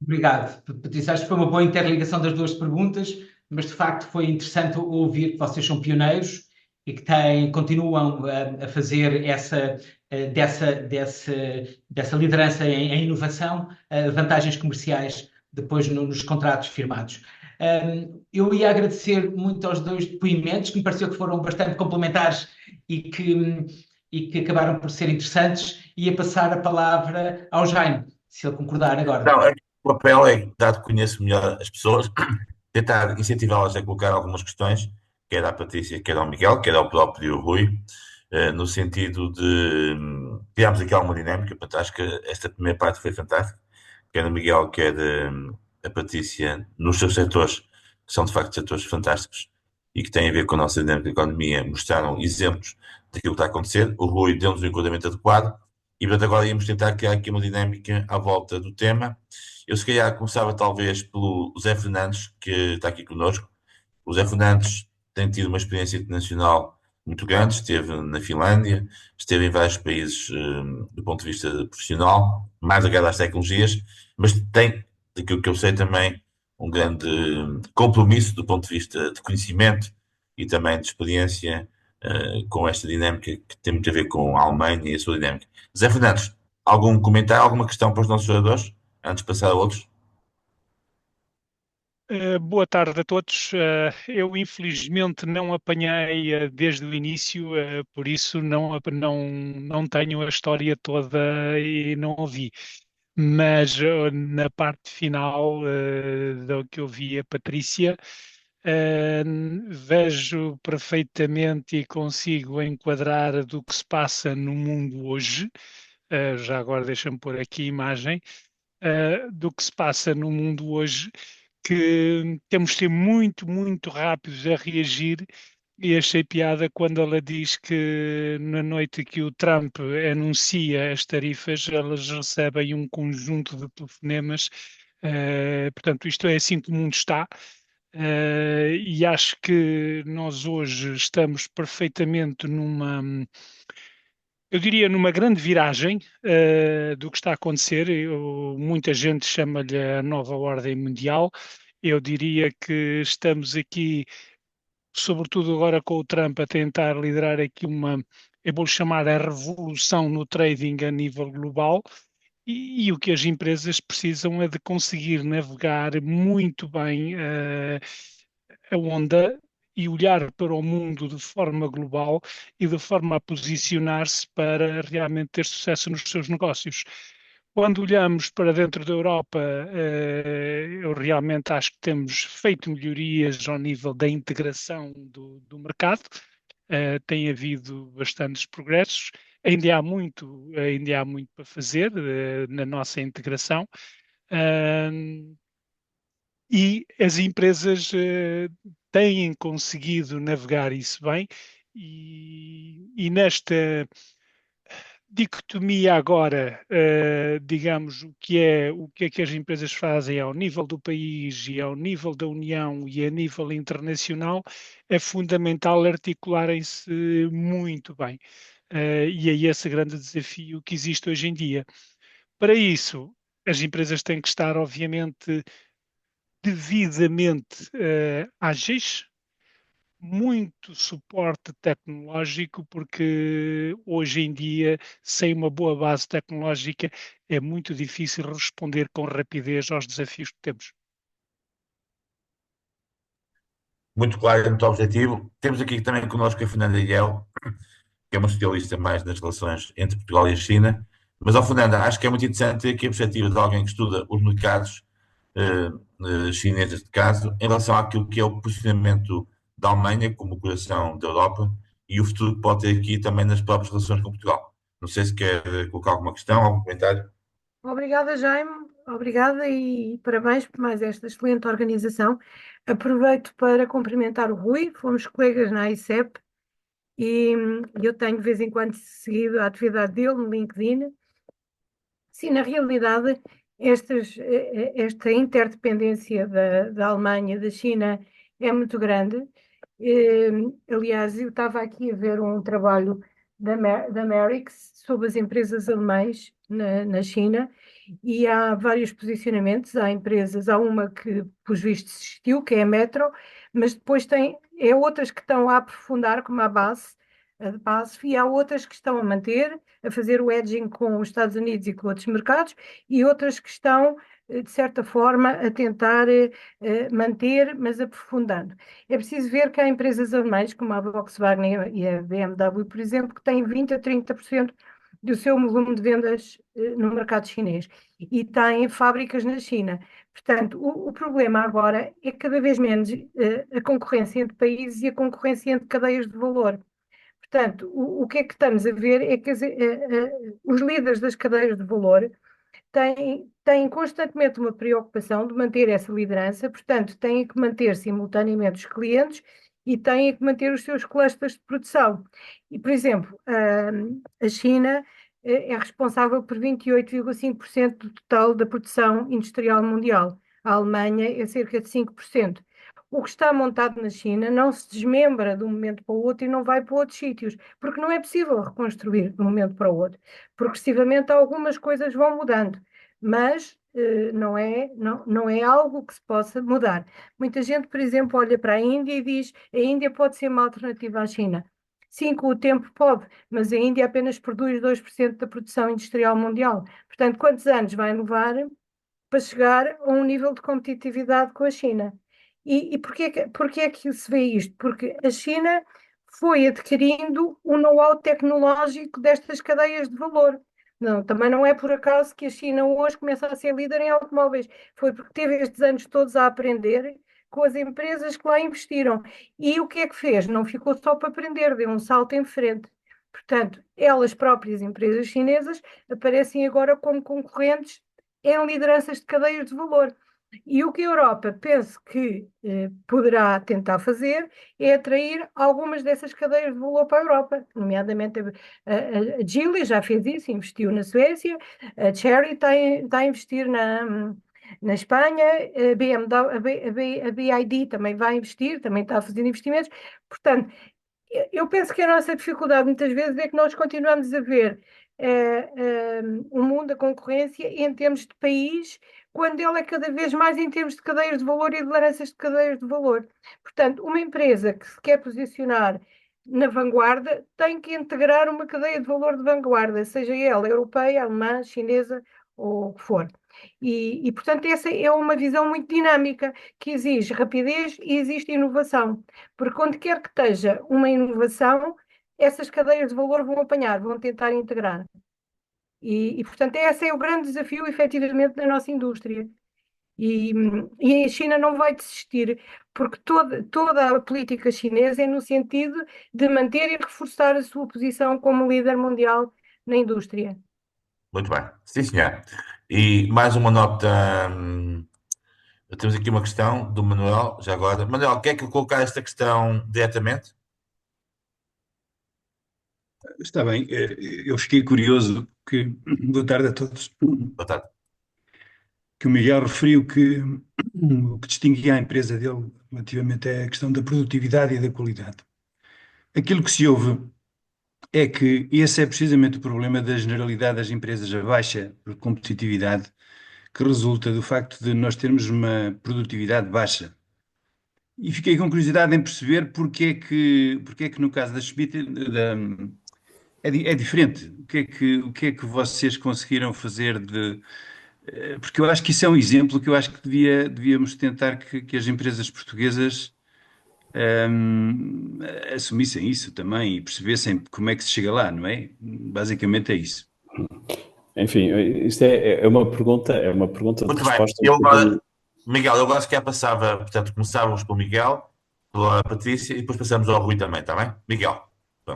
Obrigado, Patrícia. Acho que foi uma boa interligação das duas perguntas, mas de facto foi interessante ouvir que vocês são pioneiros e que continuam a fazer dessa liderança em inovação, vantagens comerciais depois nos contratos firmados. Eu ia agradecer muito aos dois depoimentos, que me pareceu que foram bastante complementares e que acabaram por ser interessantes. Ia passar a palavra ao Jaime, se ele concordar agora. Não, o papel é, dado que conheço melhor as pessoas, tentar incentivá-las a colocar algumas questões, quer à Patrícia, quer ao Miguel, quer ao próprio Rui, no sentido de criarmos aqui alguma dinâmica. Portanto, acho que esta primeira parte foi fantástica, quer o Miguel, quer a Patrícia, nos seus setores, que são de facto setores fantásticos e que têm a ver com a nossa dinâmica da economia, mostraram exemplos daquilo que está a acontecer. O Rui deu-nos um enquadramento adequado e, portanto, agora íamos tentar criar aqui uma dinâmica à volta do tema. Eu, se calhar, começava talvez pelo Zé Fernandes, que está aqui connosco. O Zé Fernandes tem tido uma experiência internacional muito grande, esteve na Finlândia, esteve em vários países do ponto de vista profissional, mais ligado às tecnologias, mas tem, daquilo que eu sei também, um grande compromisso do ponto de vista de conhecimento e também de experiência com esta dinâmica que tem muito a ver com a Alemanha e a sua dinâmica. Zé Fernandes, algum comentário, alguma questão para os nossos oradores, antes de passar a outros? Boa tarde a todos. Eu infelizmente não apanhei desde o início, por isso não tenho a história toda e não ouvi. Mas na parte final do que eu vi a Patrícia, vejo perfeitamente e consigo enquadrar do que se passa no mundo hoje. Já agora deixa-me pôr aqui a imagem do que se passa no mundo hoje, que temos de ser muito, muito rápidos a reagir e achei piada quando ela diz que na noite que o Trump anuncia as tarifas, elas recebem um conjunto de telefonemas. Portanto, isto é assim que o mundo está. E acho que nós hoje estamos perfeitamente eu diria, numa grande viragem do que está a acontecer. Muita gente chama-lhe a nova ordem mundial. Eu diria que estamos aqui, sobretudo agora com o Trump, a tentar liderar aqui eu vou chamar a revolução no trading a nível global. E o que as empresas precisam é de conseguir navegar muito bem a onda e olhar para o mundo de forma global e de forma a posicionar-se para realmente ter sucesso nos seus negócios. Quando olhamos para dentro da Europa, eu realmente acho que temos feito melhorias ao nível da integração do mercado. Tem havido bastantes progressos. Ainda há muito para fazer na nossa integração. E as empresas têm conseguido navegar isso bem, e nesta dicotomia agora, digamos, o que é que as empresas fazem ao nível do país e ao nível da União e a nível internacional, é fundamental articularem-se muito bem. E é esse grande desafio que existe hoje em dia. Para isso, as empresas têm que estar, obviamente, devidamente ágeis, muito suporte tecnológico, porque hoje em dia, sem uma boa base tecnológica, é muito difícil responder com rapidez aos desafios que temos. Muito claro e muito objetivo. Temos aqui também connosco a Fernanda Iel, que é uma especialista mais nas relações entre Portugal e a China. Mas, ao Fernanda, acho que é muito interessante ter aqui a perspectiva de alguém que estuda os mercados chineses, neste caso, em relação àquilo que é o posicionamento da Alemanha como coração da Europa e o futuro que pode ter aqui também nas próprias relações com Portugal. Não sei se quer colocar alguma questão, algum comentário. Obrigada, Jaime. Obrigada e parabéns por mais esta excelente organização. Aproveito para cumprimentar o Rui, fomos colegas na ICEP e eu tenho de vez em quando seguido a atividade dele no LinkedIn. Sim, na realidade, esta interdependência da Alemanha e da China é muito grande. Aliás, eu estava aqui a ver um trabalho da Merix sobre as empresas alemãs na China, e há vários posicionamentos. Há empresas, há uma que, pelos vistos, existiu, que é a Metro, mas depois é outras que estão a aprofundar, como a BASF, e há outras que estão a manter, a fazer o hedging com os Estados Unidos e com outros mercados, e outras que estão, de certa forma, a tentar manter, mas aprofundando. É preciso ver que há empresas alemãs, como a Volkswagen e a BMW, por exemplo, que têm 20 a 30% do seu volume de vendas no mercado chinês e têm fábricas na China. Portanto, o problema agora é cada vez menos a concorrência entre países e a concorrência entre cadeias de valor. Portanto, o que é que estamos a ver é que os líderes das cadeias de valor têm constantemente uma preocupação de manter essa liderança, portanto, têm que manter simultaneamente os clientes e têm que manter os seus clusters de produção. E, por exemplo, a China é responsável por 28,5% do total da produção industrial mundial. A Alemanha é cerca de 5%. O que está montado na China não se desmembra de um momento para o outro e não vai para outros sítios, porque não é possível reconstruir de um momento para o outro. Progressivamente algumas coisas vão mudando, mas não é algo que se possa mudar. Muita gente, por exemplo, olha para a Índia e diz que a Índia pode ser uma alternativa à China. Sim, com o tempo pode, mas a Índia apenas produz 2% da produção industrial mundial. Portanto, quantos anos vai levar para chegar a um nível de competitividade com a China? E porquê é que se vê isto? Porque a China foi adquirindo o know-how tecnológico destas cadeias de valor. Não, também não é por acaso que a China hoje começa a ser líder em automóveis. Foi porque teve estes anos todos a aprender com as empresas que lá investiram. E o que é que fez? Não ficou só para aprender, deu um salto em frente. Portanto, elas próprias, empresas chinesas, aparecem agora como concorrentes em lideranças de cadeias de valor. E o que a Europa penso que poderá tentar fazer é atrair algumas dessas cadeias de valor para a Europa, nomeadamente a Geely já fez isso, investiu na Suécia, a Chery está a investir na Espanha, a BMW, a BYD também vai investir, também está a fazer investimentos. Portanto, eu penso que a nossa dificuldade muitas vezes é que nós continuamos a ver o mundo da concorrência em termos de país, quando ele é cada vez mais em termos de cadeias de valor e de lideranças de cadeias de valor. Portanto, uma empresa que se quer posicionar na vanguarda tem que integrar uma cadeia de valor de vanguarda, seja ela europeia, alemã, chinesa ou o que for. Portanto, essa é uma visão muito dinâmica, que exige rapidez e existe inovação. Porque onde quer que esteja uma inovação, essas cadeias de valor vão apanhar, vão tentar integrar. Portanto, esse é o grande desafio, efetivamente, da nossa indústria. E a China não vai desistir, porque toda a política chinesa é no sentido de manter e reforçar a sua posição como líder mundial na indústria. Muito bem. Sim, senhor. E mais uma nota. Temos aqui uma questão do Manuel, já agora. Manuel, quer que eu colocar esta questão diretamente? Está bem, eu fiquei curioso que, boa tarde a todos, Boa tarde. que o Miguel referiu que o que distinguia a empresa dele relativamente à questão da produtividade e da qualidade. Aquilo que se ouve é que esse é precisamente o problema da generalidade das empresas, a baixa competitividade, que resulta do facto de nós termos uma produtividade baixa. E fiquei com curiosidade em perceber porque é que no caso da Schmidt, é diferente. O que é que vocês conseguiram fazer porque eu acho que isso é um exemplo que eu acho que devíamos tentar que as empresas portuguesas assumissem isso também e percebessem como é que se chega lá, não é? Basicamente é isso. Enfim, isto é uma pergunta de Muito bem. resposta. Miguel, eu gosto que passava, portanto, começávamos com o Miguel, pela Patrícia e depois passamos ao Rui também, está bem? Miguel.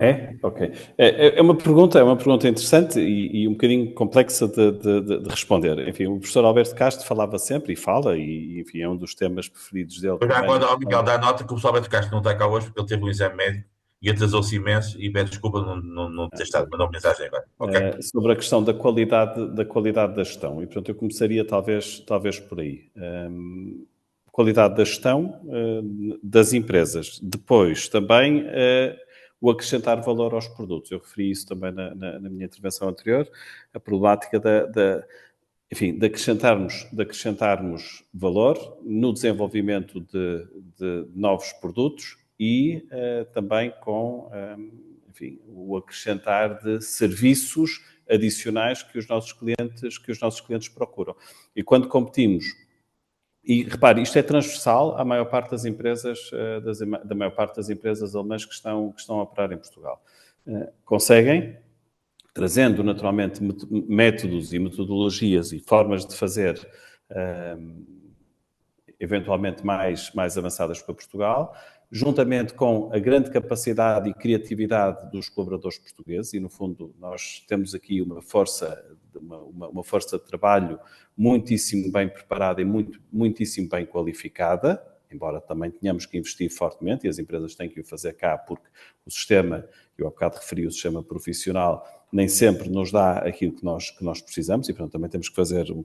É? Ok. É uma pergunta interessante e um bocadinho complexa de responder. Enfim, o professor Alberto Castro falava sempre e fala, e enfim, é um dos temas preferidos dele Mas também. agora, ao Miguel, dá nota que o professor Alberto Castro não está cá hoje porque ele teve um exame médico e atrasou-se imenso e pede desculpa não ter estado, mandou mensagem agora. Ok. Sobre a questão da qualidade da gestão. E, portanto, eu começaria talvez por aí. Qualidade da gestão das empresas. Depois, também, o acrescentar valor aos produtos. Eu referi isso também na minha intervenção anterior. A problemática de acrescentarmos valor no desenvolvimento de novos produtos e também com... enfim, o acrescentar de serviços adicionais que os nossos clientes procuram. E quando competimos, e repare, isto é transversal à maior parte das empresas, da maior parte das empresas alemãs que estão a operar em Portugal. Conseguem, trazendo naturalmente métodos e metodologias e formas de fazer eventualmente mais avançadas para Portugal, juntamente com a grande capacidade e criatividade dos colaboradores portugueses, e no fundo nós temos aqui uma força de trabalho muitíssimo bem preparada e muitíssimo bem qualificada, embora também tenhamos que investir fortemente, e as empresas têm que o fazer cá, porque o sistema, eu há bocado referi o sistema profissional, nem sempre nos dá aquilo que nós precisamos, e portanto também temos que fazer o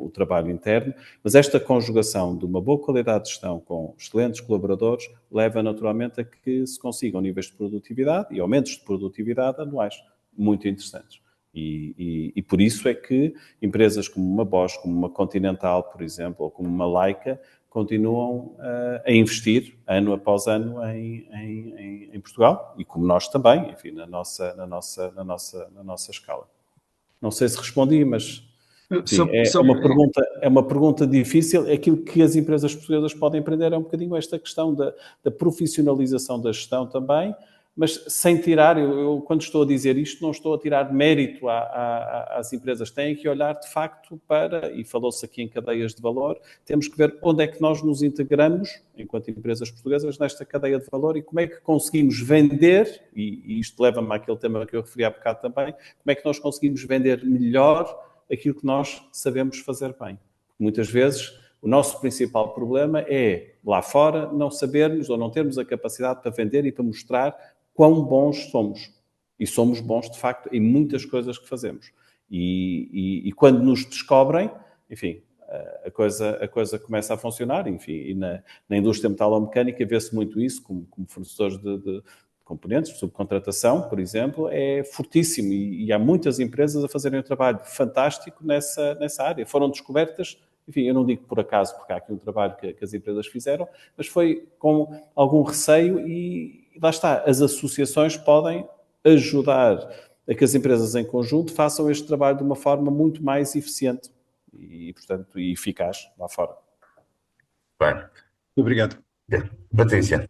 trabalho interno, mas esta conjugação de uma boa qualidade de gestão com excelentes colaboradores leva naturalmente a que se consigam níveis de produtividade e aumentos de produtividade anuais muito interessantes. E por isso é que empresas como uma Bosch, como uma Continental, por exemplo, ou como uma Leica, continuam a investir ano após ano em Portugal, e como nós também, enfim, na nossa escala. Não sei se respondi, mas enfim, é uma pergunta difícil. Aquilo que as empresas portuguesas podem aprender é um bocadinho esta questão da profissionalização da gestão também, mas sem tirar, eu quando estou a dizer isto, não estou a tirar mérito às empresas. Têm que olhar, de facto, e falou-se aqui em cadeias de valor, temos que ver onde é que nós nos integramos, enquanto empresas portuguesas, nesta cadeia de valor e como é que conseguimos vender, e isto leva-me àquele tema que eu referi há bocado também, como é que nós conseguimos vender melhor aquilo que nós sabemos fazer bem. Muitas vezes O nosso principal problema é, lá fora, não sabermos ou não termos a capacidade para vender e para mostrar quão bons somos. E somos bons, de facto, em muitas coisas que fazemos. E quando nos descobrem, enfim, a coisa começa a funcionar. Enfim, e na indústria metalomecânica vê-se muito isso, como fornecedores de componentes, de subcontratação, por exemplo, é fortíssimo. E há muitas empresas a fazerem um trabalho fantástico nessa área. Foram descobertas, enfim, eu não digo por acaso, porque há aqui um trabalho que as empresas fizeram, mas foi com algum receio e lá está, as associações podem ajudar a que as empresas em conjunto façam este trabalho de uma forma muito mais eficiente e portanto, e eficaz lá fora. Bem, Muito obrigado. Patrícia.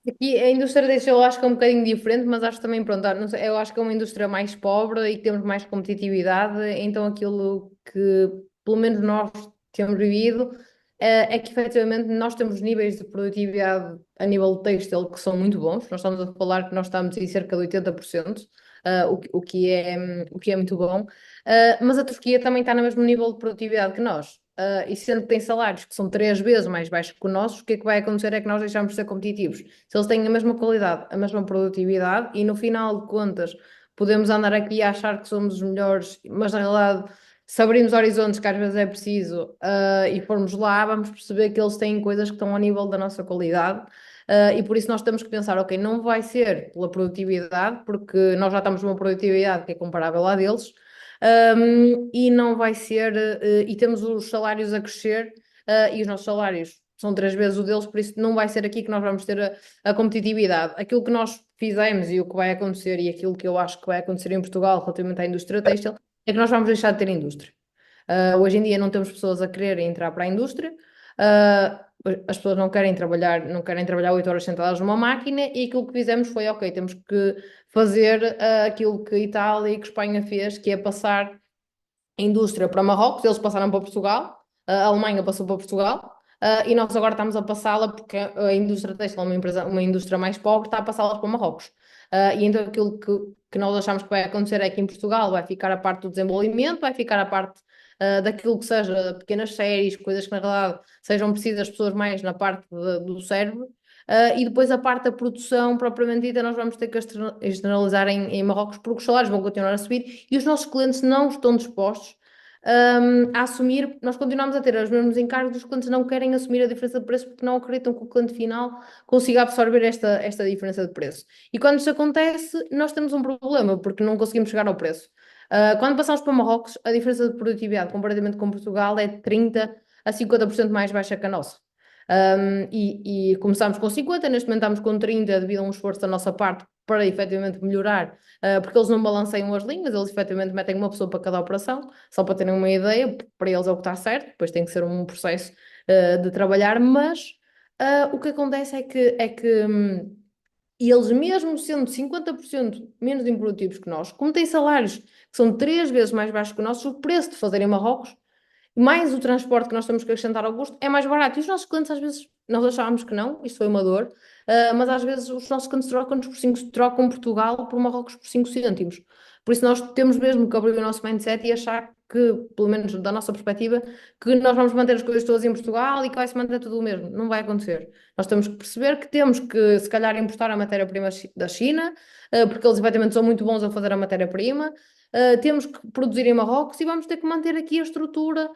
Aqui a indústria têxtil eu acho que é um bocadinho diferente, mas acho também, pronto, não sei, eu acho que é uma indústria mais pobre e que temos mais competitividade, então aquilo que pelo menos nós temos vivido é que efetivamente nós temos níveis de produtividade a nível de têxtil que são muito bons, nós estamos a falar que nós estamos em cerca de 80%, o que é muito bom, mas a Turquia também está no mesmo nível de produtividade que nós. E sendo que tem salários que são 3 vezes mais baixos que o nosso, o que é que vai acontecer é que nós deixamos de ser competitivos. Se eles têm a mesma qualidade, a mesma produtividade, e no final de contas podemos andar aqui a achar que somos os melhores, mas na realidade, se abrirmos horizontes, que às vezes é preciso, e formos lá, vamos perceber que eles têm coisas que estão ao nível da nossa qualidade. E por isso nós temos que pensar, ok, não vai ser pela produtividade, porque nós já estamos numa produtividade que é comparável à deles, e não vai ser, e temos os salários a crescer, e os nossos salários são 3 vezes o deles, por isso não vai ser aqui que nós vamos ter a competitividade. Aquilo que nós fizemos e o que vai acontecer, e aquilo que eu acho que vai acontecer em Portugal relativamente à indústria têxtil, é que nós vamos deixar de ter indústria. Hoje em dia não temos pessoas a quererem entrar para a indústria, as pessoas não querem trabalhar 8 horas sentadas numa máquina, e aquilo que fizemos foi, ok, temos que fazer aquilo que a Itália e que a Espanha fez, que é passar a indústria para Marrocos. Eles passaram para Portugal, a Alemanha passou para Portugal, e nós agora estamos a passá-la, porque a indústria têxtil é uma indústria mais pobre, está a passá-las para Marrocos. E então aquilo que nós achamos que vai acontecer é que em Portugal vai ficar a parte do desenvolvimento, vai ficar a parte daquilo que seja pequenas séries, coisas que na realidade sejam precisas as pessoas mais na parte do cérebro, e depois a parte da produção propriamente dita nós vamos ter que externalizar em Marrocos, porque os salários vão continuar a subir e os nossos clientes não estão dispostos a assumir. Nós continuamos a ter os mesmos encargos, os clientes não querem assumir a diferença de preço porque não acreditam que o cliente final consiga absorver esta diferença de preço. E quando isso acontece, nós temos um problema, porque não conseguimos chegar ao preço. Quando passamos para Marrocos, a diferença de produtividade comparativamente com Portugal é de 30% a 50% mais baixa que a nossa. E começámos com 50%, neste momento estamos com 30% devido a um esforço da nossa parte para efetivamente melhorar, porque eles não balanceiam as linhas, eles efetivamente metem uma pessoa para cada operação, só para terem uma ideia, para eles é o que está certo, depois tem que ser um processo de trabalhar, mas o que acontece é que eles, mesmo sendo 50% menos improdutivos que nós, como têm salários que são 3 vezes mais baixos que o nosso, o preço de fazer em Marrocos, mais o transporte que nós temos que acrescentar ao custo, é mais barato. E os nossos clientes, às vezes, nós achávamos que não, isso foi uma dor, mas às vezes os nossos clientes trocam Portugal por Marrocos por 5 cêntimos. Por isso nós temos mesmo que abrir o nosso mindset e achar que, pelo menos da nossa perspectiva, que nós vamos manter as coisas todas em Portugal e que vai se manter tudo o mesmo. Não vai acontecer. Nós temos que perceber que temos que, se calhar, importar a matéria-prima da China, porque eles, efetivamente, são muito bons a fazer a matéria-prima. Temos que produzir em Marrocos e vamos ter que manter aqui a estrutura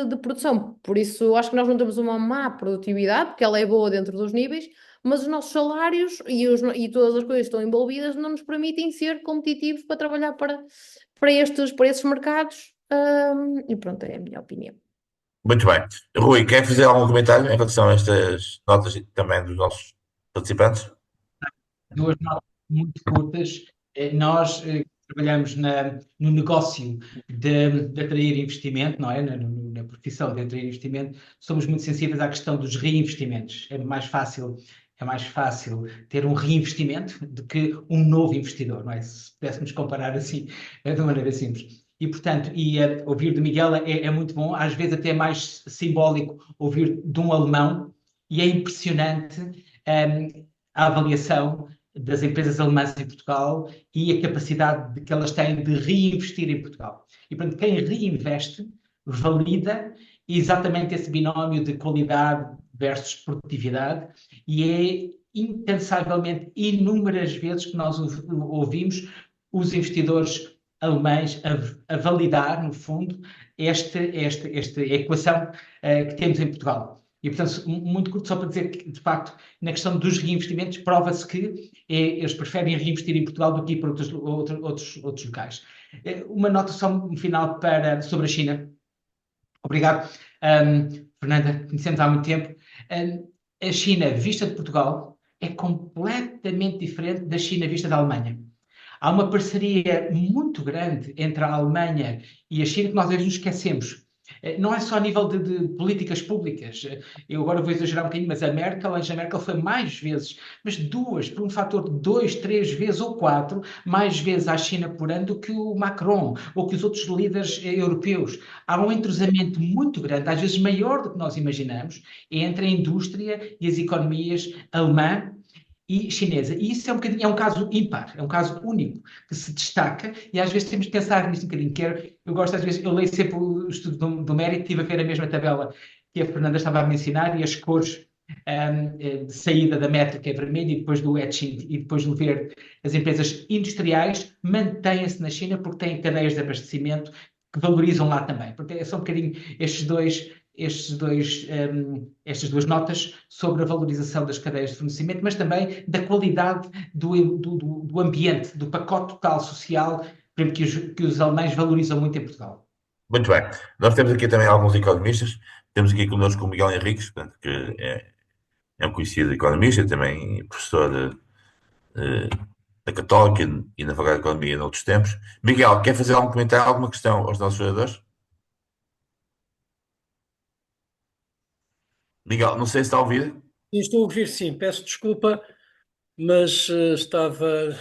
de produção. Por isso, acho que nós não temos uma má produtividade, porque ela é boa dentro dos níveis, mas os nossos salários e todas as coisas que estão envolvidas não nos permitem ser competitivos para trabalhar para esses mercados. E pronto, é a minha opinião. Muito bem. Rui, quer fazer algum comentário em relação a estas notas também dos nossos participantes? 2 notas muito curtas. Nós trabalhamos no negócio de atrair investimento, não é? Na profissão de atrair investimento, somos muito sensíveis à questão dos reinvestimentos. É mais fácil ter um reinvestimento do que um novo investidor, não é? Se pudéssemos comparar assim, de maneira simples. E, portanto, ouvir do Miguel é muito bom, às vezes até é mais simbólico ouvir de um alemão, e é impressionante a avaliação das empresas alemãs em Portugal e a capacidade que elas têm de reinvestir em Portugal. E, portanto, quem reinveste valida exatamente esse binómio de qualidade versus produtividade, e é incansavelmente, inúmeras vezes que nós ouvimos os investidores alemães a validar, no fundo, esta equação que temos em Portugal. E, portanto, muito curto, só para dizer que, de facto, na questão dos reinvestimentos, prova-se que eles preferem reinvestir em Portugal do que ir para outros locais. Uma nota só no final sobre a China. Obrigado. Fernanda, conhecemos há muito tempo. A China vista de Portugal é completamente diferente da China vista da Alemanha. Há uma parceria muito grande entre a Alemanha e a China que nós às vezes nos esquecemos. Não é só a nível de políticas públicas. Eu agora vou exagerar um bocadinho, mas a Angela Merkel foi mais vezes, mas duas, por um fator de 2, 3 vezes ou 4, mais vezes à China por ano do que o Macron ou que os outros líderes europeus. Há um entrosamento muito grande, às vezes maior do que nós imaginamos, entre a indústria e as economias alemã e chinesa. E isso é um caso ímpar, é um caso único, que se destaca, e às vezes temos de pensar nisso um bocadinho. Eu gosto, às vezes, eu leio sempre o estudo do mérito, estive a ver a mesma tabela que a Fernanda estava a mencionar, e as cores de saída da métrica é vermelho, e depois do etching, e depois do verde. As empresas industriais mantêm-se na China porque têm cadeias de abastecimento que valorizam lá também. Porque são um bocadinho estas duas notas sobre a valorização das cadeias de fornecimento, mas também da qualidade do ambiente, do pacote total social, que os alemães valorizam muito em Portugal. Muito bem. Nós temos aqui também alguns economistas. Temos aqui connosco o Miguel Henriques, portanto, que é um conhecido economista, também professor da Católica e na Faculdade de Economia noutros tempos. Miguel, quer fazer algum comentário, alguma questão aos nossos jogadores? Miguel, não sei se está a ouvir. Estou a ouvir, sim, peço desculpa, mas estava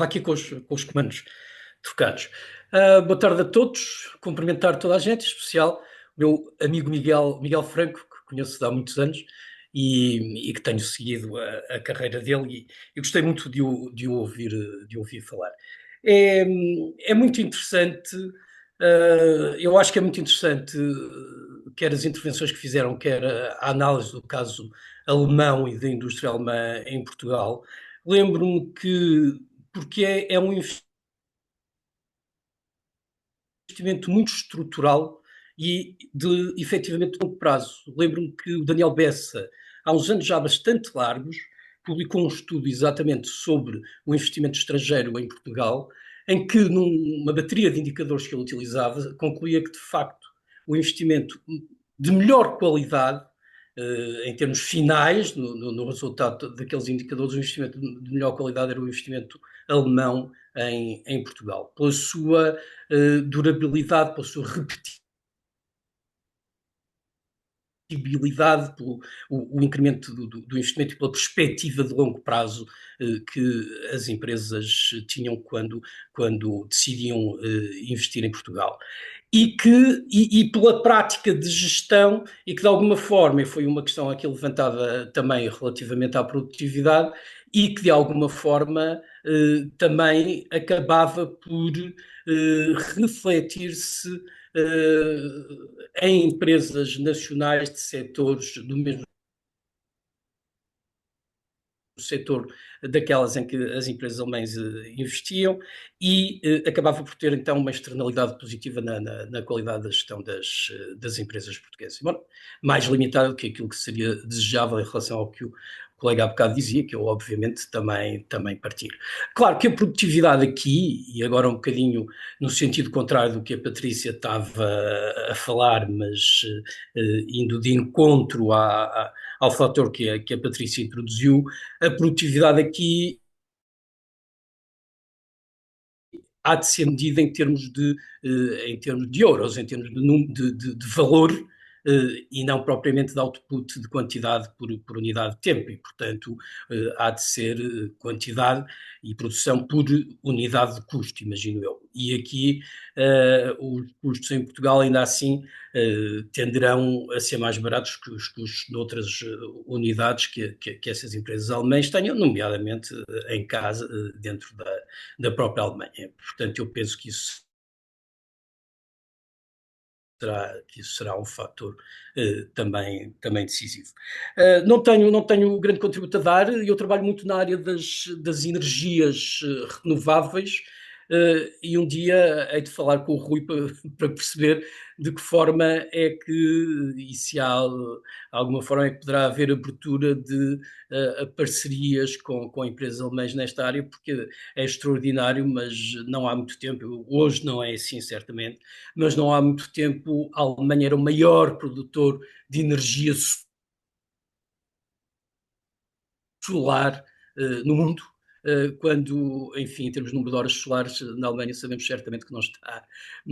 aqui com os comandos trocados. Boa tarde a todos, cumprimentar toda a gente, em especial o meu amigo Miguel Franco, que conheço há muitos anos e que tenho seguido a carreira dele e gostei muito de o ouvir falar. É muito interessante, eu acho que é muito interessante, quer as intervenções que fizeram, quer a análise do caso alemão e da indústria alemã em Portugal. Lembro-me que, porque é um investimento muito estrutural e de efetivamente longo prazo. Lembro-me que o Daniel Bessa, há uns anos já bastante largos, publicou um estudo exatamente sobre o investimento estrangeiro em Portugal, em que, numa bateria de indicadores que ele utilizava, concluía que, de facto, o investimento de melhor qualidade, em termos finais, no resultado daqueles indicadores, o investimento de melhor qualidade era o investimento alemão em Portugal, pela sua durabilidade, pela sua repetibilidade, pelo o incremento do investimento e pela perspectiva de longo prazo que as empresas tinham quando decidiam investir em Portugal. E pela prática de gestão, e que de alguma forma, e foi uma questão aqui levantada também relativamente à produtividade, e que de alguma forma também acabava por refletir-se em empresas nacionais de setores do mesmo setor daquelas em que as empresas alemãs investiam e acabava por ter então uma externalidade positiva na qualidade da gestão das empresas portuguesas. Bom, mais limitada do que aquilo que seria desejável em relação ao que o colega há bocado dizia, que eu obviamente também partilho. Claro que a produtividade aqui, e agora um bocadinho no sentido contrário do que a Patrícia estava a falar, mas indo de encontro ao fator que a Patrícia introduziu, a produtividade aqui há de ser medida em termos de euros, em termos de valor, e não propriamente de output, de quantidade por unidade de tempo, e portanto há de ser quantidade e produção por unidade de custo, imagino eu. E aqui os custos em Portugal ainda assim tenderão a ser mais baratos que os custos de outras unidades que essas empresas alemãs tenham, nomeadamente em casa, dentro da própria Alemanha. Portanto, eu penso que isso isso será um fator também decisivo. Não tenho grande contributo a dar, eu trabalho muito na área das energias renováveis, e um dia hei de falar com o Rui para perceber de que forma é que, e se há alguma forma é que poderá haver abertura de parcerias com empresas alemãs nesta área, porque é extraordinário, mas não há muito tempo, hoje não é assim certamente, mas não há muito tempo a Alemanha era o maior produtor de energia solar no mundo, quando, enfim, em termos de número de horas solares, na Alemanha sabemos certamente que não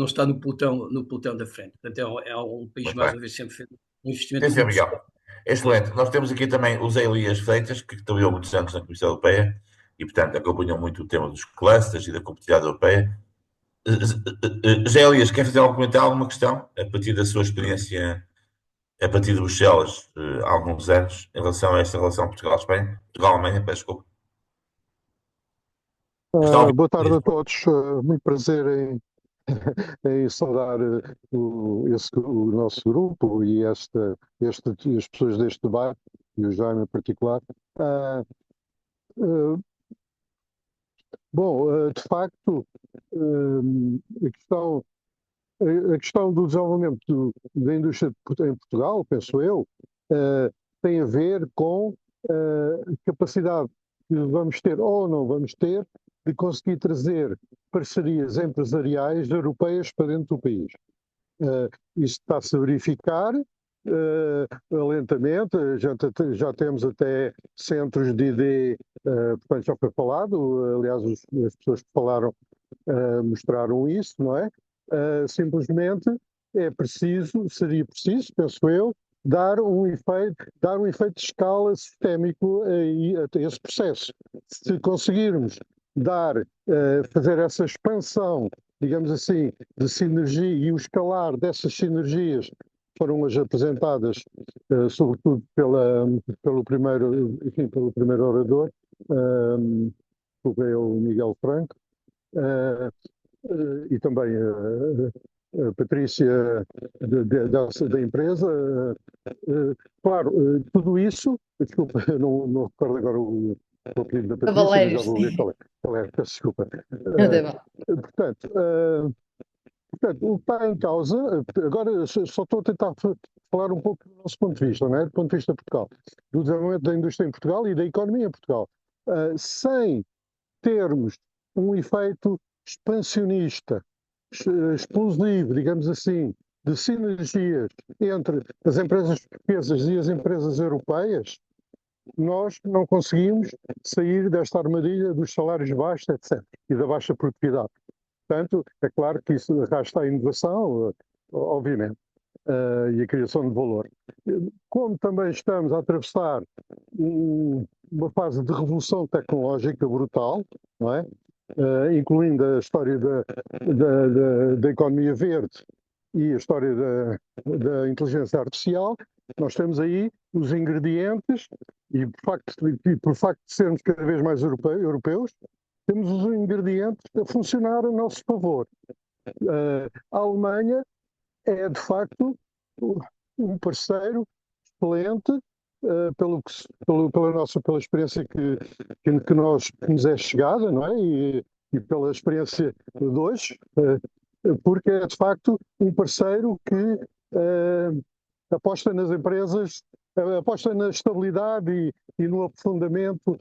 está no pelotão da frente. Portanto, é um país, Muito mais bem. uma vez, sempre fez um Sim, investimento Sr. muito Miguel. Excelente. Nós temos aqui também o Zé Elias Freitas, que trabalhou muitos anos na Comissão Europeia e, portanto, acompanhou muito o tema dos clusters e da competitividade europeia. Zé Elias, quer fazer algum comentário, alguma questão, a partir da sua experiência, a partir de Bruxelas, há alguns anos, em relação a esta relação Portugal-Espanha, Portugal-Alemanha, peço desculpa. Está a Boa tarde ouvir? a todos. Muito prazer em saudar o nosso grupo e as pessoas deste debate, e o Jaime em particular. Ah, ah, de facto, a questão do desenvolvimento da indústria em Portugal, penso eu, tem a ver com a capacidade que vamos ter ou não vamos ter de conseguir trazer parcerias empresariais europeias para dentro do país. Isto está-se a verificar lentamente, já temos até centros de ID, portanto já foi falado, aliás as pessoas que falaram mostraram isso, não é? Simplesmente seria preciso, penso eu, dar um efeito de escala sistémico a esse processo. Se conseguirmos fazer essa expansão, digamos assim, de sinergia e o escalar dessas sinergias foram as apresentadas, sobretudo pelo primeiro orador, que foi o Miguel Franco, e também a Patrícia da empresa. Claro, tudo isso, desculpa, eu não recordo agora o apelido da Patrícia, mas já Cavaleiros. vou ver qual é, peço desculpa. Não tem mal. Portanto, o que está em causa, agora só estou a tentar falar um pouco do nosso ponto de vista, não é? Do ponto de vista de Portugal, do desenvolvimento da indústria em Portugal e da economia em Portugal, sem termos um efeito expansionista, explosivo, digamos assim, de sinergias entre as empresas portuguesas e as empresas europeias, nós não conseguimos sair desta armadilha dos salários baixos, etc., e da baixa produtividade. Portanto, é claro que isso arrasta a inovação, obviamente, e a criação de valor. Como também estamos a atravessar uma fase de revolução tecnológica brutal, não é? Incluindo a história da economia verde e a história da inteligência artificial, nós temos aí os ingredientes, e por facto de sermos cada vez mais europeus, temos os ingredientes a funcionar a nosso favor. A Alemanha é, de facto, um parceiro excelente, pela experiência que nos é chegada, não é? E pela experiência de hoje, porque é, de facto, um parceiro que aposta nas empresas, aposta na estabilidade e no aprofundamento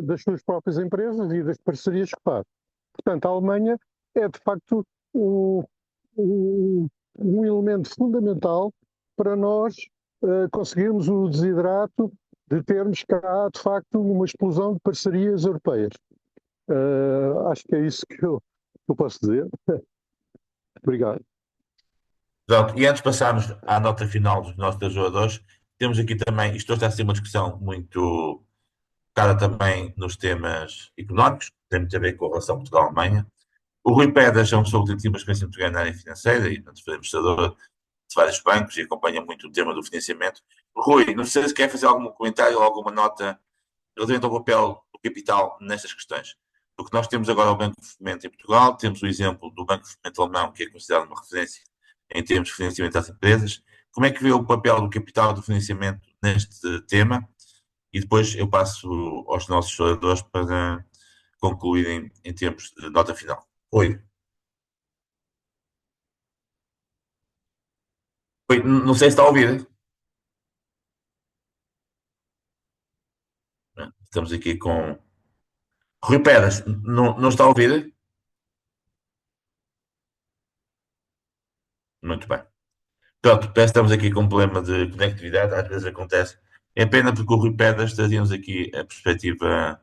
das suas próprias empresas e das parcerias que faz. Portanto, a Alemanha é, de facto, um elemento fundamental para nós conseguirmos o desidrato de termos cá, de facto, uma explosão de parcerias europeias. Acho que é isso que eu posso dizer. Obrigado. Pronto, e antes de passarmos à nota final dos nossos dois jogadores, temos aqui também, isto hoje está a ser uma discussão muito focada também nos temas económicos, tem muito a ver com a relação Portugal-Alemanha. O Rui Pedras é uma pessoa que tem uma experiência muito grande na área financeira e, portanto, foi administrador de vários bancos e acompanha muito o tema do financiamento. Rui, não sei se quer fazer algum comentário ou alguma nota relativamente ao papel do capital nestas questões. Porque nós temos agora o Banco de Fomento em Portugal, temos o exemplo do Banco de Fomento alemão, que é considerado uma referência em termos de financiamento às empresas. Como é que vê o papel do capital do financiamento neste tema? E depois eu passo aos nossos oradores para concluírem em termos de nota final. Oi. Oi, não sei se está a ouvir. Estamos aqui com Rui Pedras. Não está a ouvir? Muito bem. Pronto, parece que estamos aqui com um problema de conectividade, às vezes acontece. É pena porque o Rui Pedras trazia-nos aqui a perspectiva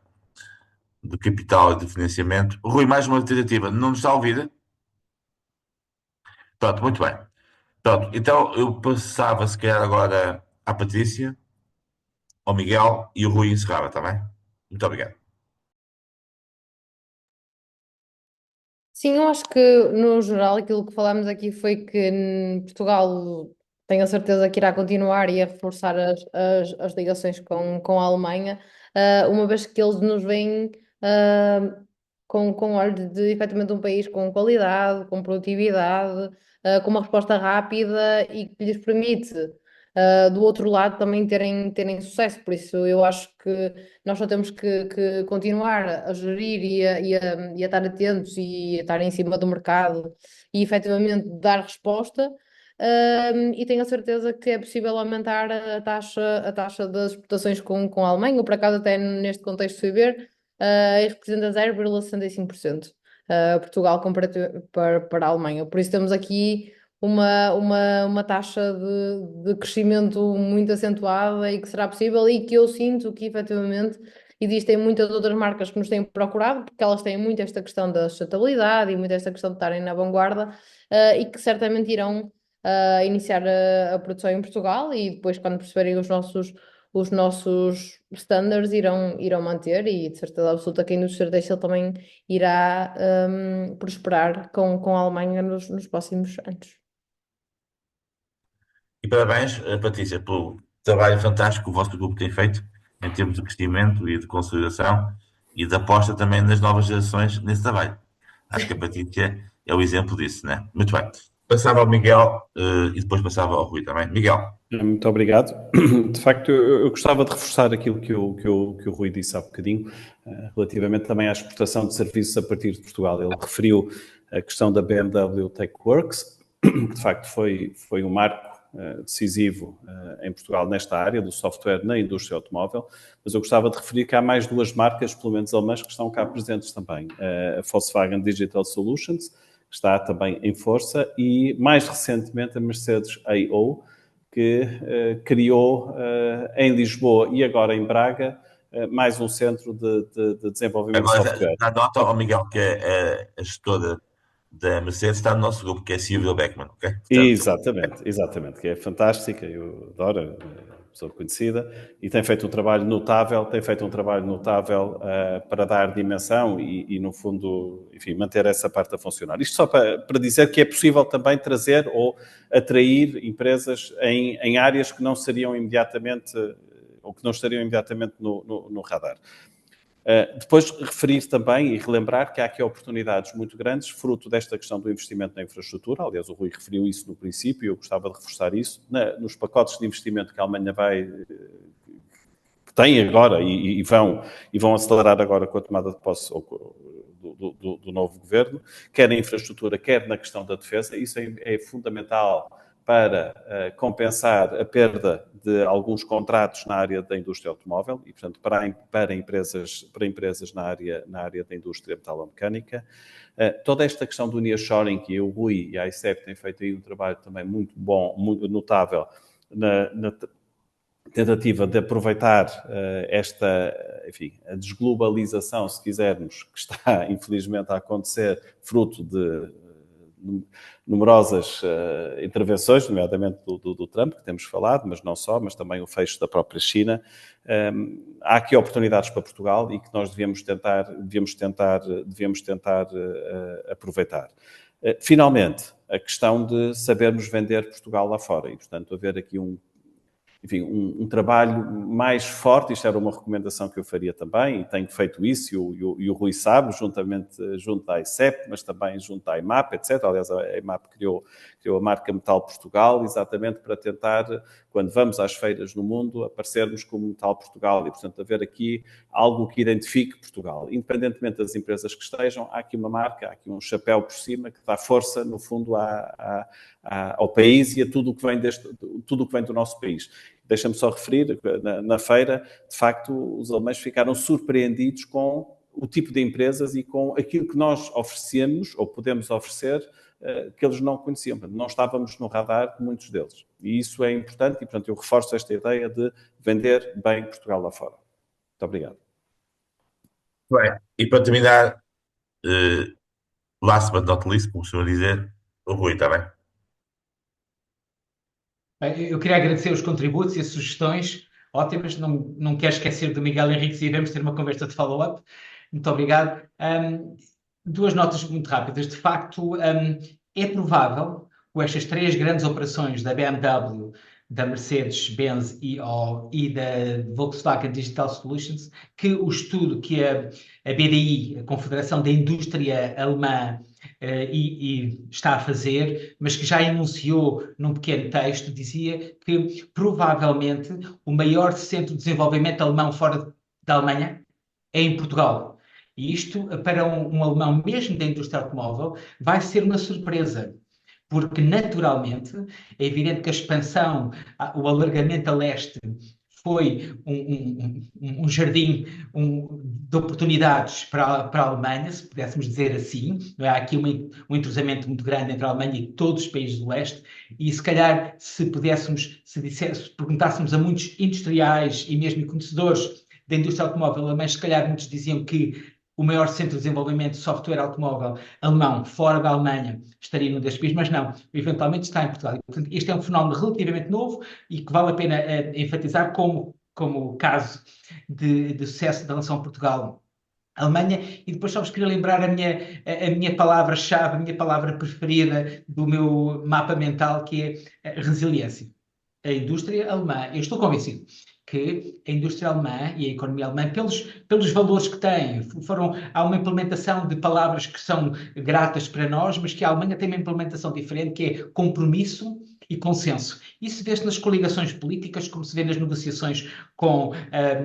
do capital e do financiamento. Rui, mais uma alternativa. Não nos está a ouvir? Pronto, muito bem. Pronto, então eu passava se calhar agora à Patrícia, ao Miguel e o Rui encerrava, está bem? Muito obrigado. Sim, eu acho que no geral aquilo que falámos aqui foi que Portugal tenho a certeza que irá continuar e a reforçar as ligações com a Alemanha, uma vez que eles nos veem com olhos de efetivamente um país com qualidade, com produtividade, com uma resposta rápida e que lhes permite, do outro lado, também terem sucesso. Por isso, eu acho que nós só temos que continuar a gerir e a estar atentos e a estar em cima do mercado e efetivamente dar resposta. E tenho a certeza que é possível aumentar a taxa das exportações com a Alemanha. Eu, por acaso, até neste contexto fui ver, representa 0,65%, Portugal comparativo para a Alemanha. Por isso temos aqui uma taxa de crescimento muito acentuada e que será possível e que eu sinto que efetivamente existem muitas outras marcas que nos têm procurado, porque elas têm muito esta questão da sustentabilidade e muito esta questão de estarem na vanguarda, e que certamente irão iniciar a produção em Portugal e depois, quando perceberem os nossos standards, irão manter e de certeza absoluta que a indústria têxtil também irá prosperar com a Alemanha nos próximos anos. E parabéns, Patrícia, pelo trabalho fantástico que o vosso grupo tem feito em termos de crescimento e de consolidação e de aposta também nas novas gerações nesse trabalho. Acho que a Patrícia é o exemplo disso, né? Muito bem. Passava ao Miguel e depois passava ao Rui também. Miguel. Muito obrigado. De facto, eu gostava de reforçar aquilo que o Rui disse há bocadinho, relativamente também à exportação de serviços a partir de Portugal. Ele referiu a questão da BMW TechWorks, que de facto foi um marco decisivo em Portugal nesta área do software na indústria automóvel, mas eu gostava de referir que há mais duas marcas, pelo menos alemãs, que estão cá presentes também. A Volkswagen Digital Solutions, que está também em força, e mais recentemente a Mercedes AO, que criou em Lisboa e agora em Braga mais um centro de desenvolvimento de software. Dá nota ao Miguel que a gestora da Mercedes está no nosso grupo, que é a Silvia Beckman, ok? Portanto, Exatamente, que é fantástica, eu adoro, pessoa conhecida, e tem feito um trabalho notável, para dar dimensão e, no fundo, enfim, manter essa parte a funcionar. Isto só para dizer que é possível também trazer ou atrair empresas em áreas que não seriam imediatamente, ou que não estariam imediatamente no radar. Depois referir também e relembrar que há aqui oportunidades muito grandes, fruto desta questão do investimento na infraestrutura. Aliás, o Rui referiu isso no princípio e eu gostava de reforçar isso. Nos pacotes de investimento que a Alemanha tem agora e vão acelerar agora com a tomada de posse do novo governo, quer na infraestrutura, quer na questão da defesa. Isso é fundamental para compensar a perda de alguns contratos na área da indústria automóvel e, portanto, para empresas na área da indústria metalomecânica. Toda esta questão do nearshoring, que o Rui e a ICEP têm feito aí um trabalho também muito bom, muito notável, na tentativa de aproveitar a desglobalização, se quisermos, que está infelizmente a acontecer, fruto de numerosas intervenções, nomeadamente do Trump, que temos falado, mas não só, mas também o fecho da própria China. Há aqui oportunidades para Portugal e que nós devíamos tentar aproveitar. Finalmente, a questão de sabermos vender Portugal lá fora e, portanto, haver aqui enfim, um trabalho mais forte. Isto era uma recomendação que eu faria também, e tenho feito isso, e o Rui sabe, junto à ICEP, mas também junto à IMAP, etc. Aliás, a IMAP criou a marca Metal Portugal, exatamente para tentar, quando vamos às feiras no mundo, aparecermos como Metal Portugal, e, portanto, haver aqui algo que identifique Portugal. Independentemente das empresas que estejam, há aqui uma marca, há aqui um chapéu por cima que dá força, no fundo, ao país e a tudo o que vem do nosso país. Deixa-me só referir, na feira, de facto, os alemães ficaram surpreendidos com o tipo de empresas e com aquilo que nós oferecemos, ou podemos oferecer, que eles não conheciam. Não estávamos no radar de muitos deles. E isso é importante e, portanto, eu reforço esta ideia de vender bem Portugal lá fora. Muito obrigado. Bem, e para terminar, last but not least, como costuma dizer, o Rui, está bem? Eu queria agradecer os contributos e as sugestões ótimas. Não quero esquecer do Miguel Henrique e iremos ter uma conversa de follow-up. Muito obrigado. Duas notas muito rápidas. De facto, é provável, com estas três grandes operações da BMW, da Mercedes-Benz e da Volkswagen Digital Solutions, que o estudo que a BDI, a Confederação da Indústria Alemã, está a fazer, mas que já enunciou num pequeno texto, dizia que provavelmente o maior centro de desenvolvimento alemão fora da Alemanha é em Portugal. E isto, para um alemão mesmo da indústria automóvel, vai ser uma surpresa, porque naturalmente é evidente que a expansão, o alargamento a leste foi um jardim de oportunidades para a Alemanha, se pudéssemos dizer assim. Há aqui um entrosamento muito grande entre a Alemanha e todos os países do leste, e se calhar se perguntássemos a muitos industriais e mesmo conhecedores da indústria automóvel alemã, se calhar muitos diziam que o maior centro de desenvolvimento de software automóvel alemão fora da Alemanha estaria num destes países, mas não, eventualmente está em Portugal. Portanto, este é um fenómeno relativamente novo e que vale a pena enfatizar como caso de sucesso da relação Portugal-Alemanha. E depois só vos queria lembrar a minha palavra-chave, a minha palavra preferida do meu mapa mental, que é a resiliência. A indústria alemã, eu estou convencido que a indústria alemã e a economia alemã, pelos valores que têm, há uma implementação de palavras que são gratas para nós, mas que a Alemanha tem uma implementação diferente, que é compromisso e consenso. Isso vê-se nas coligações políticas, como se vê nas negociações com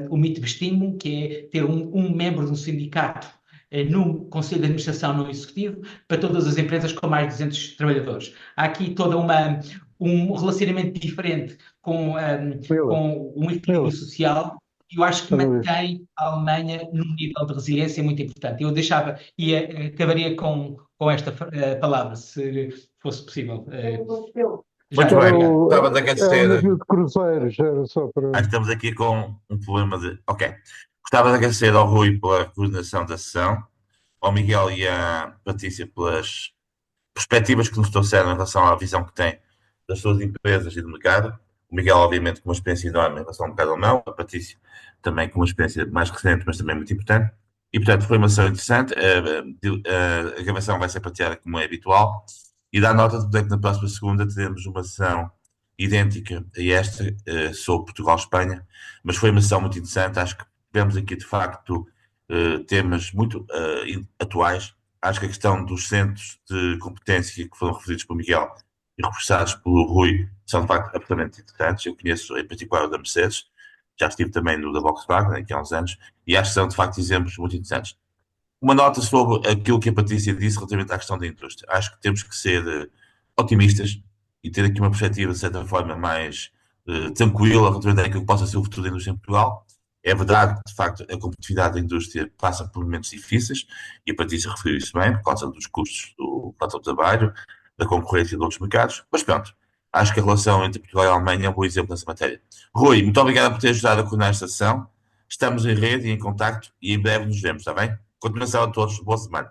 o Mitbestimmung, que é ter um membro de um sindicato no Conselho de Administração, no Executivo, para todas as empresas com mais de 200 trabalhadores. Há aqui toda um relacionamento diferente com um equilíbrio social, e eu acho que mantém a Alemanha num nível de resiliência muito importante. Eu deixava e acabaria com esta palavra, se fosse possível. Muito bem, estava a agradecer. navio de cruzeiros, era só para... Acho que estamos aqui com um problema de... Ok. Gostava de agradecer ao Rui pela coordenação da sessão, ao Miguel e à Patrícia pelas perspectivas que nos trouxeram em relação à visão que tem das suas empresas e do mercado. O Miguel, obviamente, com uma experiência enorme em relação ao mercado alemão, a Patrícia também com uma experiência mais recente, mas também muito importante. E, portanto, foi uma sessão interessante. A gravação vai ser partilhada como é habitual. E dá nota de que na próxima segunda teremos uma sessão idêntica a esta, sobre Portugal-Espanha, mas foi uma sessão muito interessante. Acho que tivemos aqui, de facto, temas muito atuais. Acho que a questão dos centros de competência que foram referidos pelo Miguel e reforçados pelo Rui são, de facto, absolutamente interessantes. Eu conheço, em particular, o da Mercedes, já estive também no da Volkswagen, aqui há uns anos, e acho que são, de facto, exemplos muito interessantes. Uma nota sobre aquilo que a Patrícia disse relativamente à questão da indústria. Acho que temos que ser otimistas e ter aqui uma perspectiva, de certa forma, mais tranquila relativamente àquilo que possa ser o futuro da indústria em Portugal. É verdade que, de facto, a competitividade da indústria passa por momentos difíceis, e a Patrícia referiu isso bem, por causa dos custos do platô de trabalho, da concorrência de outros mercados, mas pronto, acho que a relação entre Portugal e a Alemanha é um bom exemplo nessa matéria. Rui, muito obrigado por ter ajudado a coordenar esta sessão. Estamos em rede e em contacto, e em breve nos vemos, está bem? Continuação a todos, boa semana.